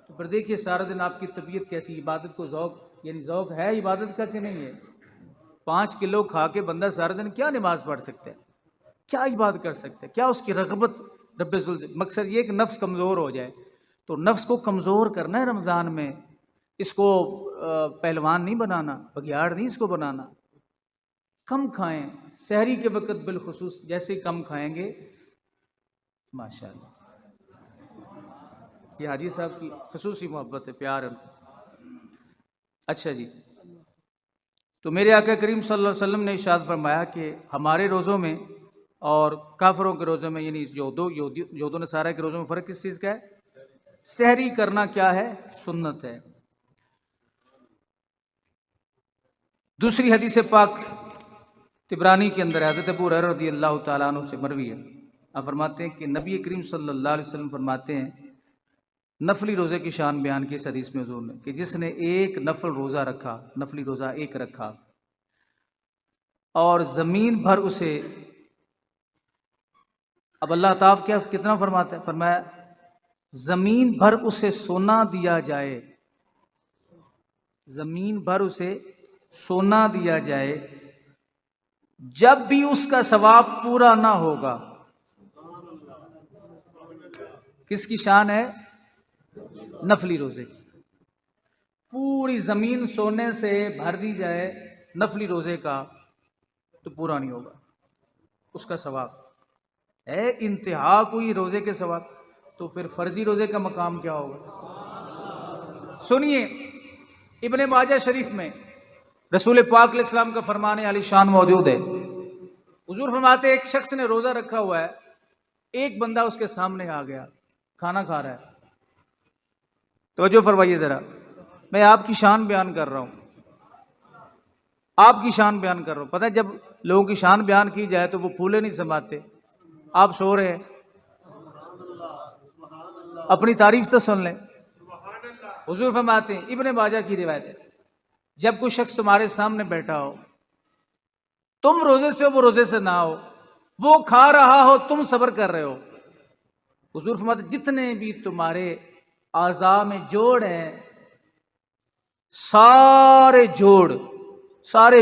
تو پھر دیکھیے سارا دن آپ کی طبیعت کیسی، عبادت کو ذوق، یعنی ذوق ہے عبادت کا کہ نہیں ہے؟ 5 کلو کھا کے بندہ سارا دن کیا نماز پڑھ سکتا ہے، کیا عبادت کر سکتا ہے، کیا اس کی رغبت رب مقصد یہ کہ نفس کمزور ہو جائے، تو نفس کو کمزور کرنا ہے رمضان میں، اس کو پہلوان نہیں بنانا، بگیاڑ نہیں اس کو بنانا۔ کم کھائیں، سحری کے وقت بالخصوص جیسے ہی کم کھائیں گے، ماشاءاللہ یہ حاجی صاحب کی خصوصی محبت ہے، پیار ہے۔ اچھا جی، تو میرے آقا کریم صلی اللہ علیہ وسلم نے ارشاد فرمایا کہ ہمارے روزوں میں اور کافروں کے روزوں میں، یعنی یہودوں نصارہ کے روزوں میں فرق کس چیز کا ہے؟ سحری کرنا کیا ہے؟ سنت ہے۔ دوسری حدیث پاک طبرانی کے اندر حضرت ابو ہریرہ رضی اللہ تعالیٰ عنہ سے مروی ہے، آپ فرماتے ہیں کہ نبی کریم صلی اللہ علیہ وسلم فرماتے ہیں، نفلی روزے کی شان بیان کی اس حدیث میں حضور نے، کہ جس نے ایک نفل روزہ رکھا، نفلی روزہ ایک رکھا، اور زمین بھر اسے اب اللہ تعالیٰ کیا کتنا فرماتا ہے؟ فرمایا زمین بھر اسے سونا دیا جائے، زمین بھر اسے سونا دیا جائے، جب بھی اس کا ثواب پورا نہ ہوگا۔ کس کی شان ہے؟ نفلی روزے کی۔ پوری زمین سونے سے بھر دی جائے نفلی روزے کا تو پورا نہیں ہوگا اس کا ثواب ہے، انتہا کوئی روزے کے ثواب، تو پھر فرضی روزے کا مقام کیا ہوگا؟ سنیے ابن ماجہ شریف میں رسول پاک علیہ السلام کا فرمان علی شان موجود ہے۔ حضور فرماتے ایک شخص نے روزہ رکھا ہوا ہے، ایک بندہ اس کے سامنے آ گیا، کھانا کھا رہا ہے۔ توجہ فرمائیے ذرا، میں آپ کی شان بیان کر رہا ہوں، آپ کی شان بیان کر رہا ہوں۔ پتہ ہے جب لوگوں کی شان بیان کی جائے تو وہ پھولے نہیں سماتے۔ آپ سو رہے ہیں، اپنی تعریف تو سن لیں۔ حضور فرماتے ہیں، ابن ماجہ کی روایت ہے، جب کوئی شخص تمہارے سامنے بیٹھا ہو، تم روزے سے ہو وہ روزے سے نہ ہو، وہ کھا رہا ہو تم صبر کر رہے ہو، حضور فرماتے ہیں جتنے بھی تمہارے اعضاء میں جوڑ ہیں، سارے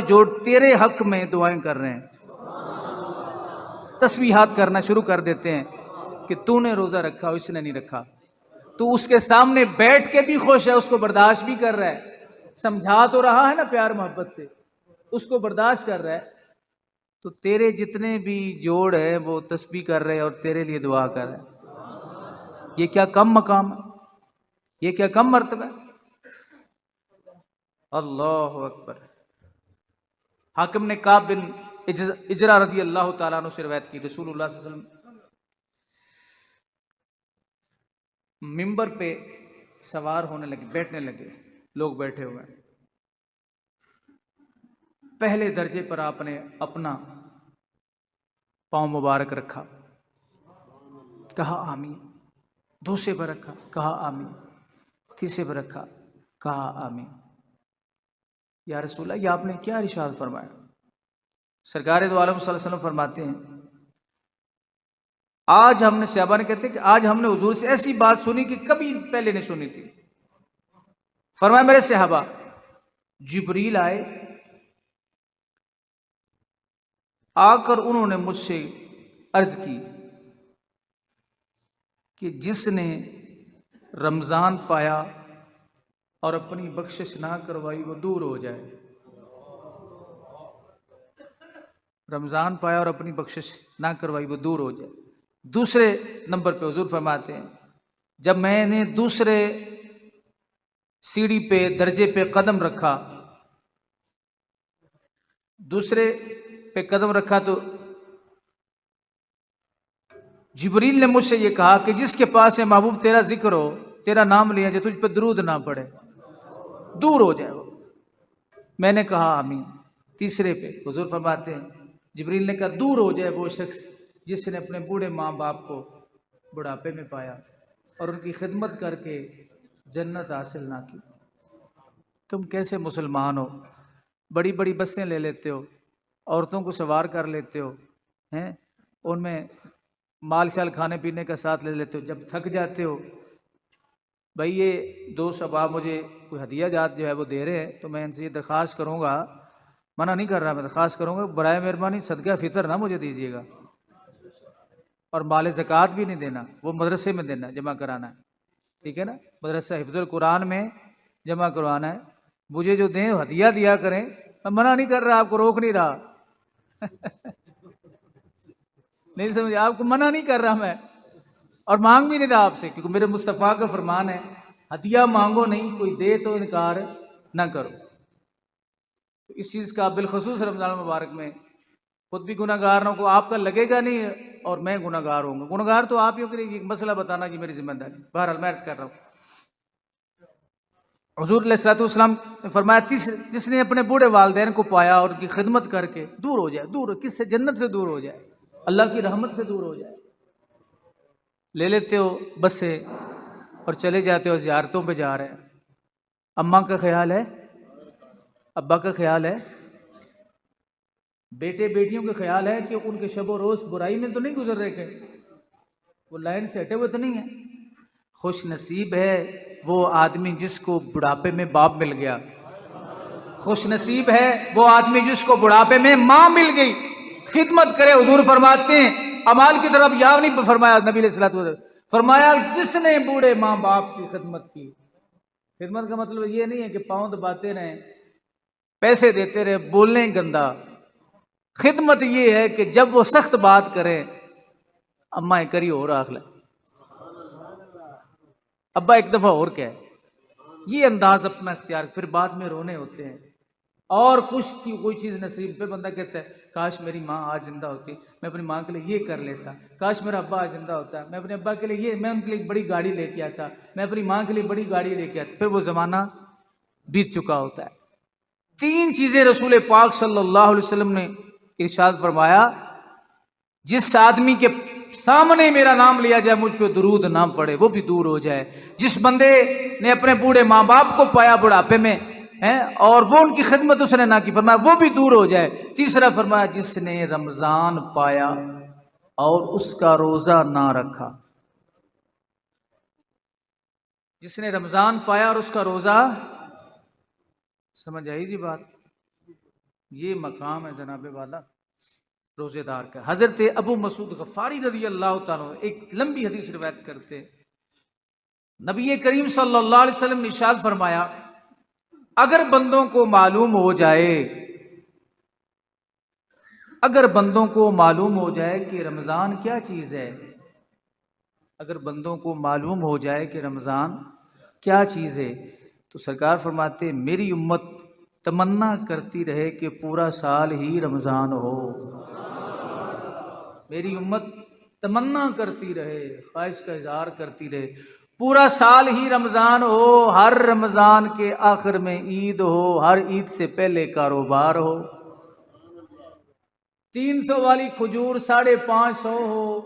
جوڑ تیرے حق میں دعائیں کر رہے ہیں، تسبیحات کرنا شروع کر دیتے ہیں کہ تو نے روزہ رکھا اس نے نہیں رکھا۔ تو اس کے سامنے بیٹھ کے بھی خوش ہے، اس کو برداشت بھی کر رہا ہے، سمجھا تو رہا ہے نا پیار محبت سے، اس کو برداشت کر رہا ہے، تو تیرے جتنے بھی جوڑ ہے وہ تسبیح کر رہے ہیں اور تیرے لیے دعا کر رہے ہیں۔ یہ کیا کم مقام ہے، یہ کیا کم مرتبہ ہے۔ اللہ اکبر۔ حاکم نے کعب بن اجرا رضی اللہ تعالیٰ عنہ سے روایت کی، رسول اللہ صلی اللہ علیہ وسلم ممبر پہ سوار ہونے لگے، بیٹھنے لگے، لوگ بیٹھے ہوئے ہیں، پہلے درجے پر آپ نے اپنا پاؤں مبارک رکھا، کہا آمین، دوسرے پر رکھا، کہا آمین، تیسرے پر رکھا، کہا آمین۔ یا رسول اللہ یہ آپ نے کیا ارشاد فرمایا؟ سرکار دو عالم صلی اللہ علیہ وسلم فرماتے ہیں آج ہم نے، صحابہ نے کہتے ہیں کہ آج ہم نے حضور سے ایسی بات سنی کہ کبھی پہلے نہیں سنی تھی۔ فرمایا میرے صحابہ، جبریل آئے، آ کر انہوں نے مجھ سے عرض کی کہ جس نے رمضان پایا اور اپنی بخشش نہ کروائی وہ دور ہو جائے۔ رمضان پایا اور اپنی بخشش نہ کروائی وہ دور ہو جائے۔ دوسرے نمبر پہ حضور فرماتے ہیں جب میں نے دوسرے سیڑھی پہ درجے پہ قدم رکھا، دوسرے پہ قدم رکھا تو جبریل نے مجھ سے یہ کہا کہ جس کے پاس ہے محبوب تیرا ذکر ہو، تیرا نام لیا جائے، تجھ پہ درود نہ پڑے، دور ہو جائے وہ۔ میں نے کہا آمین۔ تیسرے پہ حضور فرماتے ہیں جبریل نے کہا دور ہو جائے وہ شخص جس نے اپنے بوڑھے ماں باپ کو بڑھاپے میں پایا اور ان کی خدمت کر کے جنت حاصل نہ کی۔ تم کیسے مسلمان ہو، بڑی بڑی بسیں لے لیتے ہو، عورتوں کو سوار کر لیتے ہو ہیں، ان میں مال شال کھانے پینے کا ساتھ لے لیتے ہو، جب تھک جاتے ہو بھائی یہ دوست اب آپ مجھے کوئی ہدیہ جات جو ہے وہ دے رہے ہیں تو میں ان سے یہ درخواست کروں گا، منع نہیں کر رہا، میں درخواست کروں گا برائے مہربانی صدقہ فطر نہ مجھے دیجیے گا، اور مال زکوٰۃ بھی نہیں دینا، وہ مدرسے میں دینا، جمع کرانا ہے، ٹھیک ہے نا، مدرسہ حفظ القرآن میں جمع کروانا ہے، مجھے جو دیں ہدیہ دیا کریں، میں منع نہیں کر رہا، آپ کو روک نہیں رہا نہیں سمجھے، آپ کو منع نہیں کر رہا میں، اور مانگ بھی نہیں رہا آپ سے، کیونکہ میرے مصطفیٰ کا فرمان ہے ہدیہ مانگو نہیں، کوئی دے تو انکار نہ کرو۔ تو اس چیز کا بالخصوص رمضان المبارک میں خود بھی گناہ گاروں کو آپ کا لگے گا نہیں اور میں گناہ گار ہوں گا، گناہ گار تو آپ ہی ہو کہ ایک مسئلہ بتانا کہ میری ذمہ داری، بہرحال میں عرض کر رہا ہوں۔ حضور علیہ الصلوۃ والسلام نے فرمایا جس نے اپنے بوڑھے والدین کو پایا اور ان کی خدمت کر کے دور ہو جائے، دور کس سے؟ جنت سے دور ہو جائے، اللہ کی رحمت سے دور ہو جائے۔ لے لیتے ہو بس سے اور چلے جاتے ہو زیارتوں پہ جا رہے ہیں، اماں کا خیال ہے، ابا کا خیال ہے، بیٹے بیٹیوں کا خیال ہے کہ ان کے شب و روز برائی میں تو نہیں گزر رہے کہ وہ لائن سے ہٹے ہوئے تو نہیں ہے. خوش نصیب ہے وہ آدمی جس کو بڑھاپے میں باپ مل گیا. خوش نصیب ہے وہ آدمی جس کو بڑھاپے میں ماں مل گئی. خدمت کرے. حضور فرماتے ہیں اعمال کی طرف یہاں نہیں فرمایا نبی علیہ الصلوۃ والسلام، فرمایا جس نے بوڑھے ماں باپ کی خدمت کی. خدمت کا مطلب یہ نہیں ہے کہ پاؤں دباتے رہیں، پیسے دیتے رہے، بولنے گندا. خدمت یہ ہے کہ جب وہ سخت بات کرے، اماں کری اور آخ لے، ابا ایک دفعہ اور کیا ہے، یہ انداز اپنا اختیار. پھر بعد میں رونے ہوتے ہیں. اور کچھ کی کوئی چیز نصیب پہ بندہ کہتا ہے کاش میری ماں آج زندہ ہوتی، میں اپنی ماں کے لیے یہ کر لیتا. کاش میرا ابا آج زندہ ہوتا، میں اپنے ابا کے لیے یہ، میں ان کے لیے بڑی گاڑی لے کے آتا، میں اپنی ماں کے لیے بڑی گاڑی لے کے آتا. پھر وہ زمانہ بیت چکا ہوتا ہے. 3 چیزیں رسول پاک صلی اللہ علیہ وسلم نے ارشاد فرمایا، جس آدمی کے سامنے میرا نام لیا جائے مجھ پہ درود نہ پڑے وہ بھی دور ہو جائے. جس بندے نے اپنے بوڑھے ماں باپ کو پایا بڑھاپے میں اور وہ ان کی خدمت اس نے نہ کی، فرمایا وہ بھی دور ہو جائے. تیسرا فرمایا جس نے رمضان پایا اور اس کا روزہ نہ رکھا. جس نے رمضان پایا اور اس کا روزہ، سمجھ آئی جی بات؟ یہ مقام ہے جناب والا روزے دار کا. حضرت ابو مسعود غفاری رضی اللہ تعالیٰ ایک لمبی حدیث روایت کرتے، نبی کریم صلی اللہ علیہ وسلم نے ارشاد فرمایا اگر بندوں کو معلوم ہو جائے، اگر بندوں کو معلوم ہو جائے کہ رمضان کیا چیز ہے، اگر بندوں کو معلوم ہو جائے کہ رمضان کیا چیز ہے، تو سرکار فرماتے میری امت تمنا کرتی رہے کہ پورا سال ہی رمضان ہو. میری امت تمنا کرتی رہے، خواہش کا اظہار کرتی رہے پورا سال ہی رمضان ہو، ہر رمضان کے آخر میں عید ہو، ہر عید سے پہلے کاروبار ہو، 300 والی کھجور 550 ہو،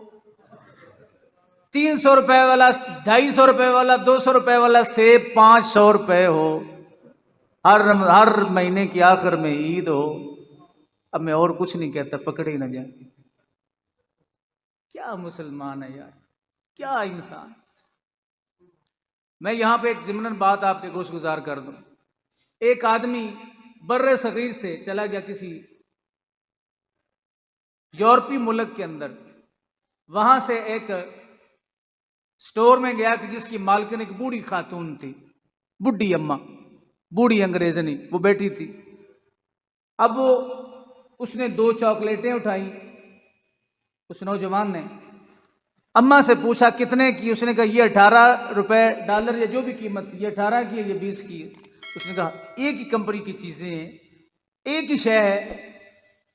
300 روپے والا 250 روپے والا 200 روپے والا سیب 500 روپے ہو، ہر مہینے کے آخر میں عید ہو. اب میں اور کچھ نہیں کہتا، پکڑے ہی نہ جائیں. کیا مسلمان ہے یار، کیا انسان. میں یہاں پہ ایک ضمناً بات آپ کے گوش گزار کر دوں. ایک آدمی بر صغیر سے چلا گیا کسی یورپی ملک کے اندر، وہاں سے ایک سٹور میں گیا کہ جس کی مالکن ایک بوڑھی خاتون تھی، بڈھی اماں، بوڑھی انگریزنی، وہ بیٹھی تھی. اب اس نے 2 چاکلیٹیں اٹھائیں. اس نوجوان نے اماں سے پوچھا کتنے کی؟ اس نے کہا یہ 18 روپے ڈالر یا جو بھی قیمت، یہ 18 کی ہے، یہ 20 کی ہے. اس نے کہا ایک ہی کمپنی کی چیزیں ہیں، ایک ہی شے ہے،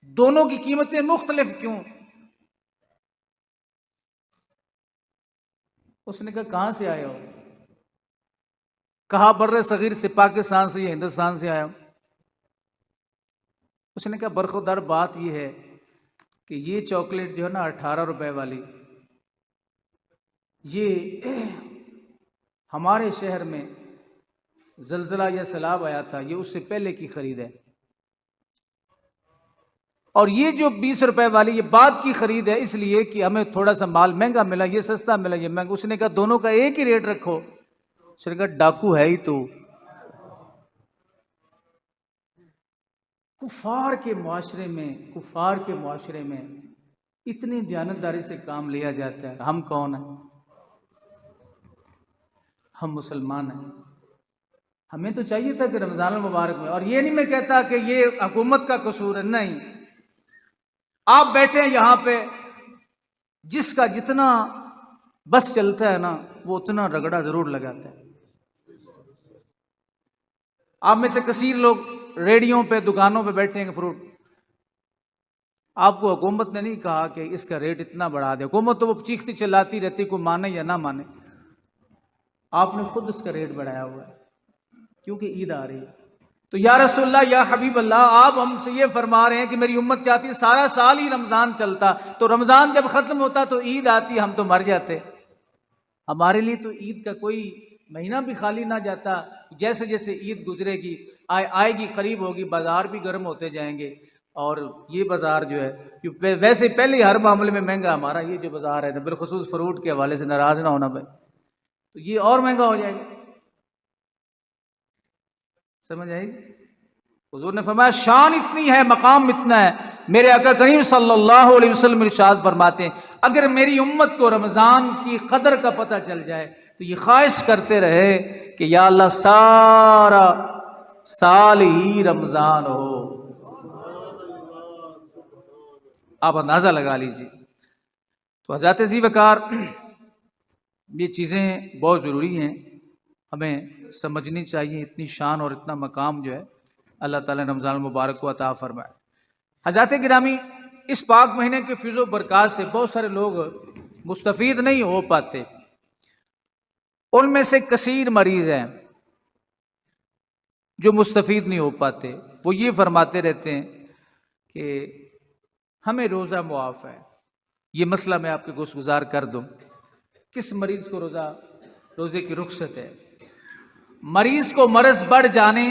دونوں کی قیمتیں مختلف کیوں؟ اس نے کہا کہاں سے آئے ہو؟ کہا بر صغیر سے، پاکستان سے یا ہندوستان سے آیا ہوں. اس نے کہا برخودار بات یہ ہے کہ یہ چاکلیٹ جو ہے نا 18 روپے والی، یہ ہمارے شہر میں زلزلہ یا سیلاب آیا تھا، یہ اس سے پہلے کی خرید ہے، اور یہ جو 20 روپے والی یہ بعد کی خرید ہے، اس لیے کہ ہمیں تھوڑا سا مال مہنگا ملا، یہ سستا ملا، یہ مہنگا. اس نے کہا دونوں کا ایک ہی ریٹ رکھو. اس نے کہا ڈاکو ہے ہی تو. کفار کے معاشرے میں اتنی دیانتداری سے کام لیا جاتا ہے. ہم کون ہیں؟ ہم مسلمان ہیں. ہمیں تو چاہیے تھا کہ رمضان المبارک میں، اور یہ نہیں میں کہتا کہ یہ حکومت کا قصور ہے، نہیں. آپ بیٹھے ہیں یہاں پہ، جس کا جتنا بس چلتا ہے نا وہ اتنا رگڑا ضرور لگاتا ہے. آپ میں سے کثیر لوگ ریڑیوں پہ، دکانوں پہ بیٹھے ہیں فروٹ. آپ کو حکومت نے نہیں کہا کہ اس کا ریٹ اتنا بڑھا دے، حکومت تو وہ چیختی چلاتی رہتی، کوئی مانے یا نہ مانے. آپ نے خود اس کا ریٹ بڑھایا ہوا ہے کیونکہ عید آ رہی ہے. تو یا رسول اللہ، یا حبیب اللہ، آپ ہم سے یہ فرما رہے ہیں کہ میری امت چاہتی ہے سارا سال ہی رمضان چلتا، تو رمضان جب ختم ہوتا تو عید آتی، ہم تو مر جاتے. ہمارے لیے تو عید کا کوئی مہینہ بھی خالی نہ جاتا. جیسے جیسے عید گزرے گی، آئے گی، قریب ہوگی، بازار بھی گرم ہوتے جائیں گے. اور یہ بازار جو ہے یہ ویسے پہلے ہی ہر معاملے میں مہنگا ہمارا یہ جو بازار ہے بالخصوص فروٹ کے حوالے سے ناراض نہ ہونا بھائی، تو یہ اور مہنگا ہو جائے گا. سمجھ آئی؟ حضور نے فرمایا شان اتنی ہے، مقام اتنا ہے. میرے آقا کریم صلی اللہ علیہ وسلم ارشاد فرماتے ہیں اگر میری امت کو رمضان کی قدر کا پتہ چل جائے تو یہ خواہش کرتے رہے کہ یا اللہ سارا سال ہی رمضان ہو. آپ اندازہ لگا لیجیے. تو حضرات ذی وقار یہ چیزیں بہت ضروری ہیں، ہمیں سمجھنی چاہیے. اتنی شان اور اتنا مقام جو ہے اللہ تعالیٰ نے رمضان المبارک کو عطا فرمائے. حضرات گرامی، اس پاک مہینے کے فیض و برکات سے بہت سارے لوگ مستفید نہیں ہو پاتے. ان میں سے کثیر مریض ہیں جو مستفید نہیں ہو پاتے. وہ یہ فرماتے رہتے ہیں کہ ہمیں روزہ معاف ہے. یہ مسئلہ میں آپ کے گوش گزار کر دوں. کس مریض کو روزے کی رخصت ہے؟ مریض کو مرض بڑھ جانے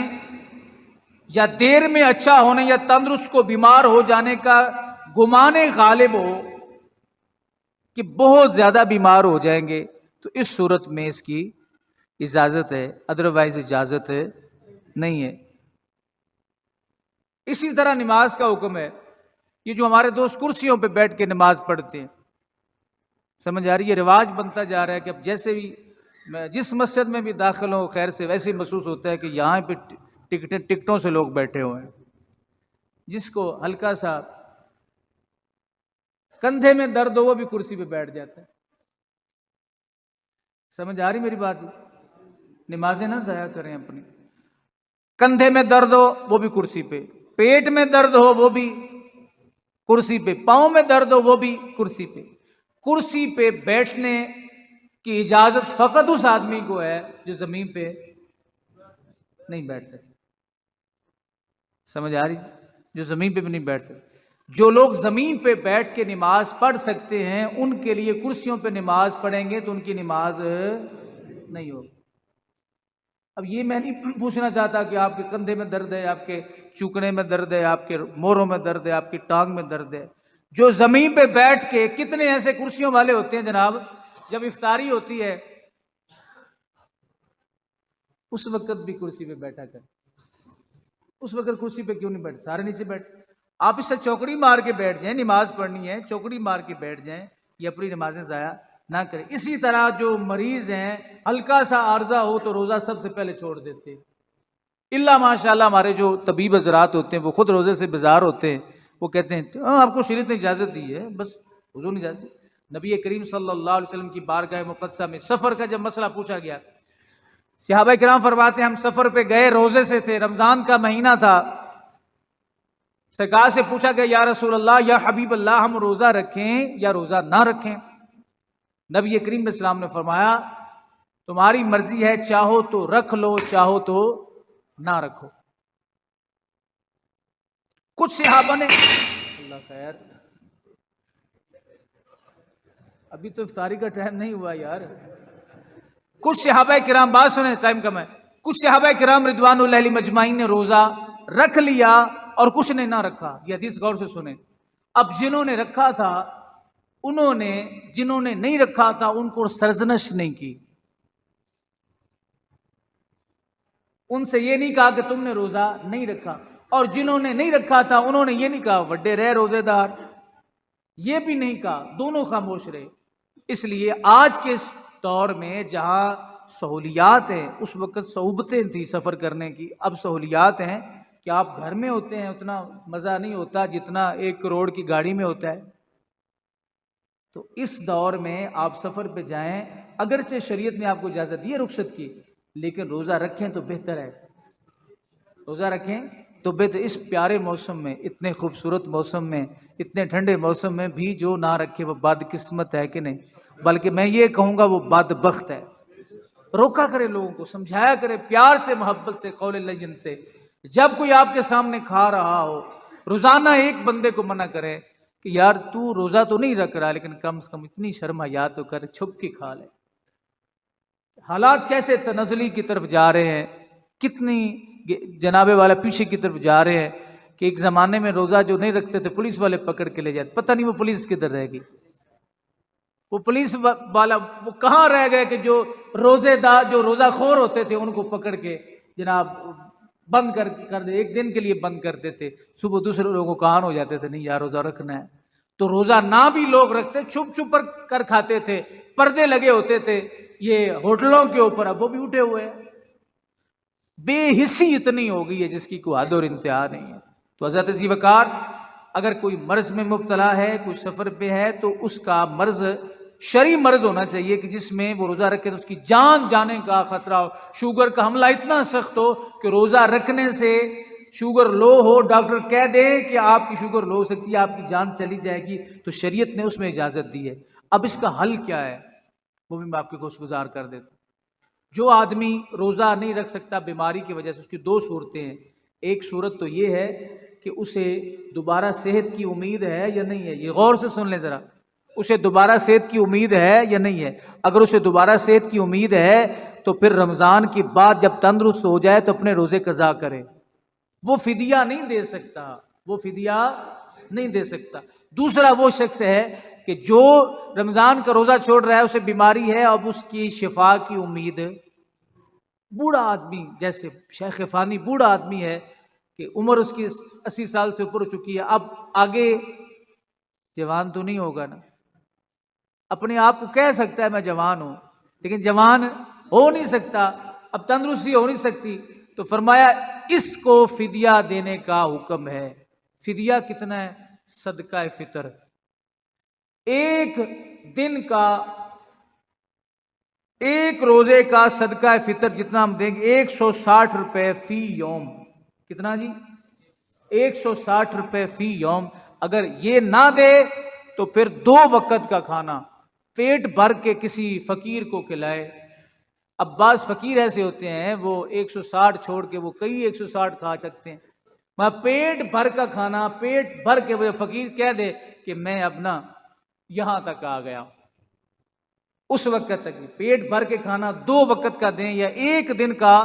یا دیر میں اچھا ہونے یا تندرست کو بیمار ہو جانے کا گمان غالب ہو کہ بہت زیادہ بیمار ہو جائیں گے تو اس صورت میں اس کی اجازت ہے، ادروائز اجازت نہیں ہے. اسی طرح نماز کا حکم ہے. یہ جو ہمارے دوست کرسیوں پہ بیٹھ کے نماز پڑھتے ہیں، سمجھ آ رہی ہے؟ رواج بنتا جا رہا ہے کہ اب جیسے بھی جس مسجد میں بھی داخل ہوں خیر سے ویسے ہی محسوس ہوتا ہے کہ یہاں پہ ٹکٹوں سے لوگ بیٹھے ہوئے ہیں. جس کو ہلکا سا کندھے میں درد ہو وہ بھی کرسی پہ بیٹھ جاتا ہے. سمجھ آ رہی میری بات؟ نمازیں نہ ضائع کریں اپنی. کندھے میں درد ہو وہ بھی کرسی پہ، پیٹ میں درد ہو وہ بھی کرسی پہ، پاؤں میں درد ہو وہ بھی کرسی پہ. کرسی پہ بیٹھنے کی اجازت فقط اس آدمی کو ہے جو زمین پہ نہیں بیٹھ سکتے. سمجھ آ رہی؟ جو زمین پہ بھی نہیں بیٹھ سکتے. جو لوگ زمین پہ بیٹھ کے نماز پڑھ سکتے ہیں ان کے لیے کرسیوں پہ نماز پڑھیں گے تو ان کی نماز نہیں ہوگی. اب یہ میں نہیں پوچھنا چاہتا کہ آپ کے کندھے میں درد ہے، آپ کے چوکنے میں درد ہے، آپ کے موروں میں درد ہے، آپ کی ٹانگ میں درد ہے. جو زمین پہ بیٹھ کے، کتنے ایسے کرسیوں والے ہوتے ہیں جناب، جب افطاری ہوتی ہے اس وقت بھی کرسی پہ بیٹھا کر. اس وقت کرسی پہ کیوں نہیں بیٹھ؟ سارے نیچے بیٹھ. آپ اس سے چوکڑی مار کے بیٹھ جائیں، نماز پڑھنی ہے چوکڑی مار کے بیٹھ جائیں، یہ اپنی نمازیں ضائع نہ کریں. اسی طرح جو مریض ہیں ہلکا سا عارضہ ہو تو روزہ سب سے پہلے چھوڑ دیتے. اللہ ماشاءاللہ ہمارے جو طبیب حضرات ہوتے ہیں وہ خود روزے سے بیزار ہوتے ہیں. وہ کہتے ہیں آپ کو شریعت نے اجازت دی ہے، بس حضور نے اجازت دی. نبی کریم صلی اللہ علیہ وسلم کی بارگاہ مقدسہ میں سفر کا جب مسئلہ پوچھا گیا، صحابہ کرام فرماتے ہیں ہم سفر پہ گئے، روزے سے تھے، رمضان کا مہینہ تھا. سرکار سے پوچھا گیا یا رسول اللہ، یا حبیب اللہ، ہم روزہ رکھیں یا روزہ نہ رکھیں؟ نبی کریم علیہ السلام نے فرمایا تمہاری مرضی ہے، چاہو تو رکھ لو، چاہو تو نہ رکھو. کچھ صحابہ نے اللہ خیر، ابھی تو افطاری کا ٹائم نہیں ہوا یار. کچھ صحابہ کرام، بات سنیں ٹائم کم ہے، کچھ صحابہ کرام رضوان اللہ علیہ مجمعین نے روزہ رکھ لیا اور کچھ نے نہ رکھا. یہ حدیث غور سے سنیں. اب جنہوں نے رکھا تھا انہوں نے، جنہوں نے نہیں رکھا تھا ان کو سرزنش نہیں کی، ان سے یہ نہیں کہا کہ تم نے روزہ نہیں رکھا. اور جنہوں نے نہیں رکھا تھا انہوں نے یہ نہیں کہا وڈے رہے روزے دار، یہ بھی نہیں کہا، دونوں خاموش رہے. اس لیے آج کے اس دور میں جہاں سہولیات ہیں، اس وقت صعوبتیں تھیں سفر کرنے کی، اب سہولیات ہیں کہ آپ گھر میں ہوتے ہیں، اتنا مزہ نہیں ہوتا جتنا 1 کروڑ کی گاڑی میں ہوتا ہے. تو اس دور میں آپ سفر پہ جائیں، اگرچہ شریعت نے آپ کو اجازت دی ہے رخصت کی، لیکن روزہ رکھیں تو بہتر ہے. روزہ رکھیں تو بہتر. اس پیارے موسم میں، اتنے خوبصورت موسم میں، اتنے ٹھنڈے موسم میں بھی جو نہ رکھے وہ بدقسمت ہے کہ نہیں؟ بلکہ میں یہ کہوں گا وہ بدبخت ہے. روکا کرے، لوگوں کو سمجھایا کرے پیار سے، محبت سے، قول لین سے. جب کوئی آپ کے سامنے کھا رہا ہو، روزانہ ایک بندے کو منع کرے کہ یار تو روزہ تو نہیں رکھ رہا لیکن کم سے کم اتنی شرم حیا تو کر، چھپ کے کھا لے. حالات کیسے تنزلی کی طرف جا رہے ہیں، کتنی جناب والا پیچھے کی طرف جا رہے ہیں کہ ایک زمانے میں روزہ جو نہیں رکھتے تھے پولیس والے پکڑ کے لے جاتے، پتہ نہیں وہ پولیس کدھر رہ گئی، وہ پولیس والا وہ کہاں رہ گئے کہ جو روزے دار جو روزہ خور ہوتے تھے ان کو پکڑ کے جناب بند کر دے، ایک دن کے لیے بند کرتے تھے، صبح دوسرے لوگوں کو کہان ہو جاتے تھے نہیں یار روزہ رکھنا ہے، تو روزہ نہ بھی لوگ رکھتے، چھپ چھپ کر کھاتے تھے، پردے لگے ہوتے تھے یہ ہوٹلوں کے اوپر، اب وہ بھی اٹھے ہوئے ہیں۔ بے حسی اتنی ہو گئی ہے جس کی کوئی حد اور انتہا نہیں ہے۔ تو حضرت ذی وقار اگر کوئی مرض میں مبتلا ہے، کوئی سفر پہ ہے، تو اس کا مرض شرعی مرض ہونا چاہیے کہ جس میں وہ روزہ رکھے تو اس کی جان جانے کا خطرہ ہو، شوگر کا حملہ اتنا سخت ہو کہ روزہ رکھنے سے شوگر لو ہو، ڈاکٹر کہہ دے کہ آپ کی شوگر لو ہو سکتی ہے، آپ کی جان چلی جائے گی، تو شریعت نے اس میں اجازت دی ہے۔ اب اس کا حل کیا ہے وہ بھی میں آپ کے گوش گزار کر دیتا ہوں۔ جو آدمی روزہ نہیں رکھ سکتا بیماری کی وجہ سے، اس کی دو صورتیں ہیں۔ ایک صورت تو یہ ہے کہ اسے دوبارہ صحت کی امید ہے یا نہیں ہے، یہ غور سے سن لیں ذرا، اسے دوبارہ صحت کی امید ہے یا نہیں ہے۔ اگر اسے دوبارہ صحت کی امید ہے تو پھر رمضان کے بعد جب تندرست ہو جائے تو اپنے روزے قضا کرے، وہ فدیہ نہیں دے سکتا، وہ فدیہ نہیں دے سکتا۔ دوسرا وہ شخص ہے کہ جو رمضان کا روزہ چھوڑ رہا ہے، اسے بیماری ہے، اب اس کی شفا کی امید، بوڑھا آدمی جیسے شیخ فانی بوڑھا آدمی ہے کہ عمر اس کی 80 سال سے اوپر ہو چکی ہے، اب آگے جوان تو نہیں ہوگا نا، اپنے آپ کو کہہ سکتا ہے میں جوان ہوں، لیکن جوان ہو نہیں سکتا، اب تندرستی ہو نہیں سکتی، تو فرمایا اس کو فدیہ دینے کا حکم ہے۔ فدیہ کتنا ہے؟ صدقہ فطر، ایک دن کا، ایک روزے کا صدقہ فطر جتنا ہم دیں گے 160 روپے فی یوم، کتنا جی؟ 160 روپے فی یوم۔ اگر یہ نہ دے تو پھر 2 وقت کا کھانا پیٹ بھر کے کسی فقیر کو کھلائے۔ اب بعض فقیر ایسے ہوتے ہیں وہ 160 چھوڑ کے وہ کئی 160 کھا سکتے ہیں، میں پیٹ بھر کا کھانا، پیٹ بھر کے وہ فقیر کہہ دے کہ میں اب نا یہاں تک آ گیا، اس وقت تک پیٹ بھر کے کھانا 2 وقت کا دیں، یا ایک دن کا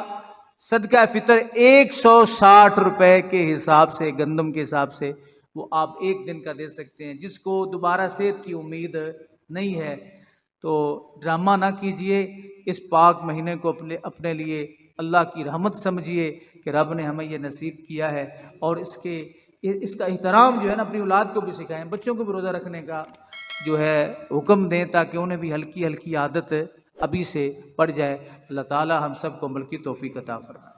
صدقہ فطر 160 روپے کے حساب سے، گندم کے حساب سے وہ آپ ایک دن کا دے سکتے ہیں۔ جس کو دوبارہ صحت کی امید نہیں ہے تو ڈرامہ نہ کیجئے، اس پاک مہینے کو اپنے لیے اللہ کی رحمت سمجھیے کہ رب نے ہمیں یہ نصیب کیا ہے، اور اس کا احترام جو ہے نا اپنی اولاد کو بھی سکھائیں، بچوں کو بھی روزہ رکھنے کا جو ہے حکم دیں تاکہ انہیں بھی ہلکی ہلکی عادت ابھی سے پڑ جائے۔ اللہ تعالی ہم سب کو عمل کی توفیق عطا فرمائے۔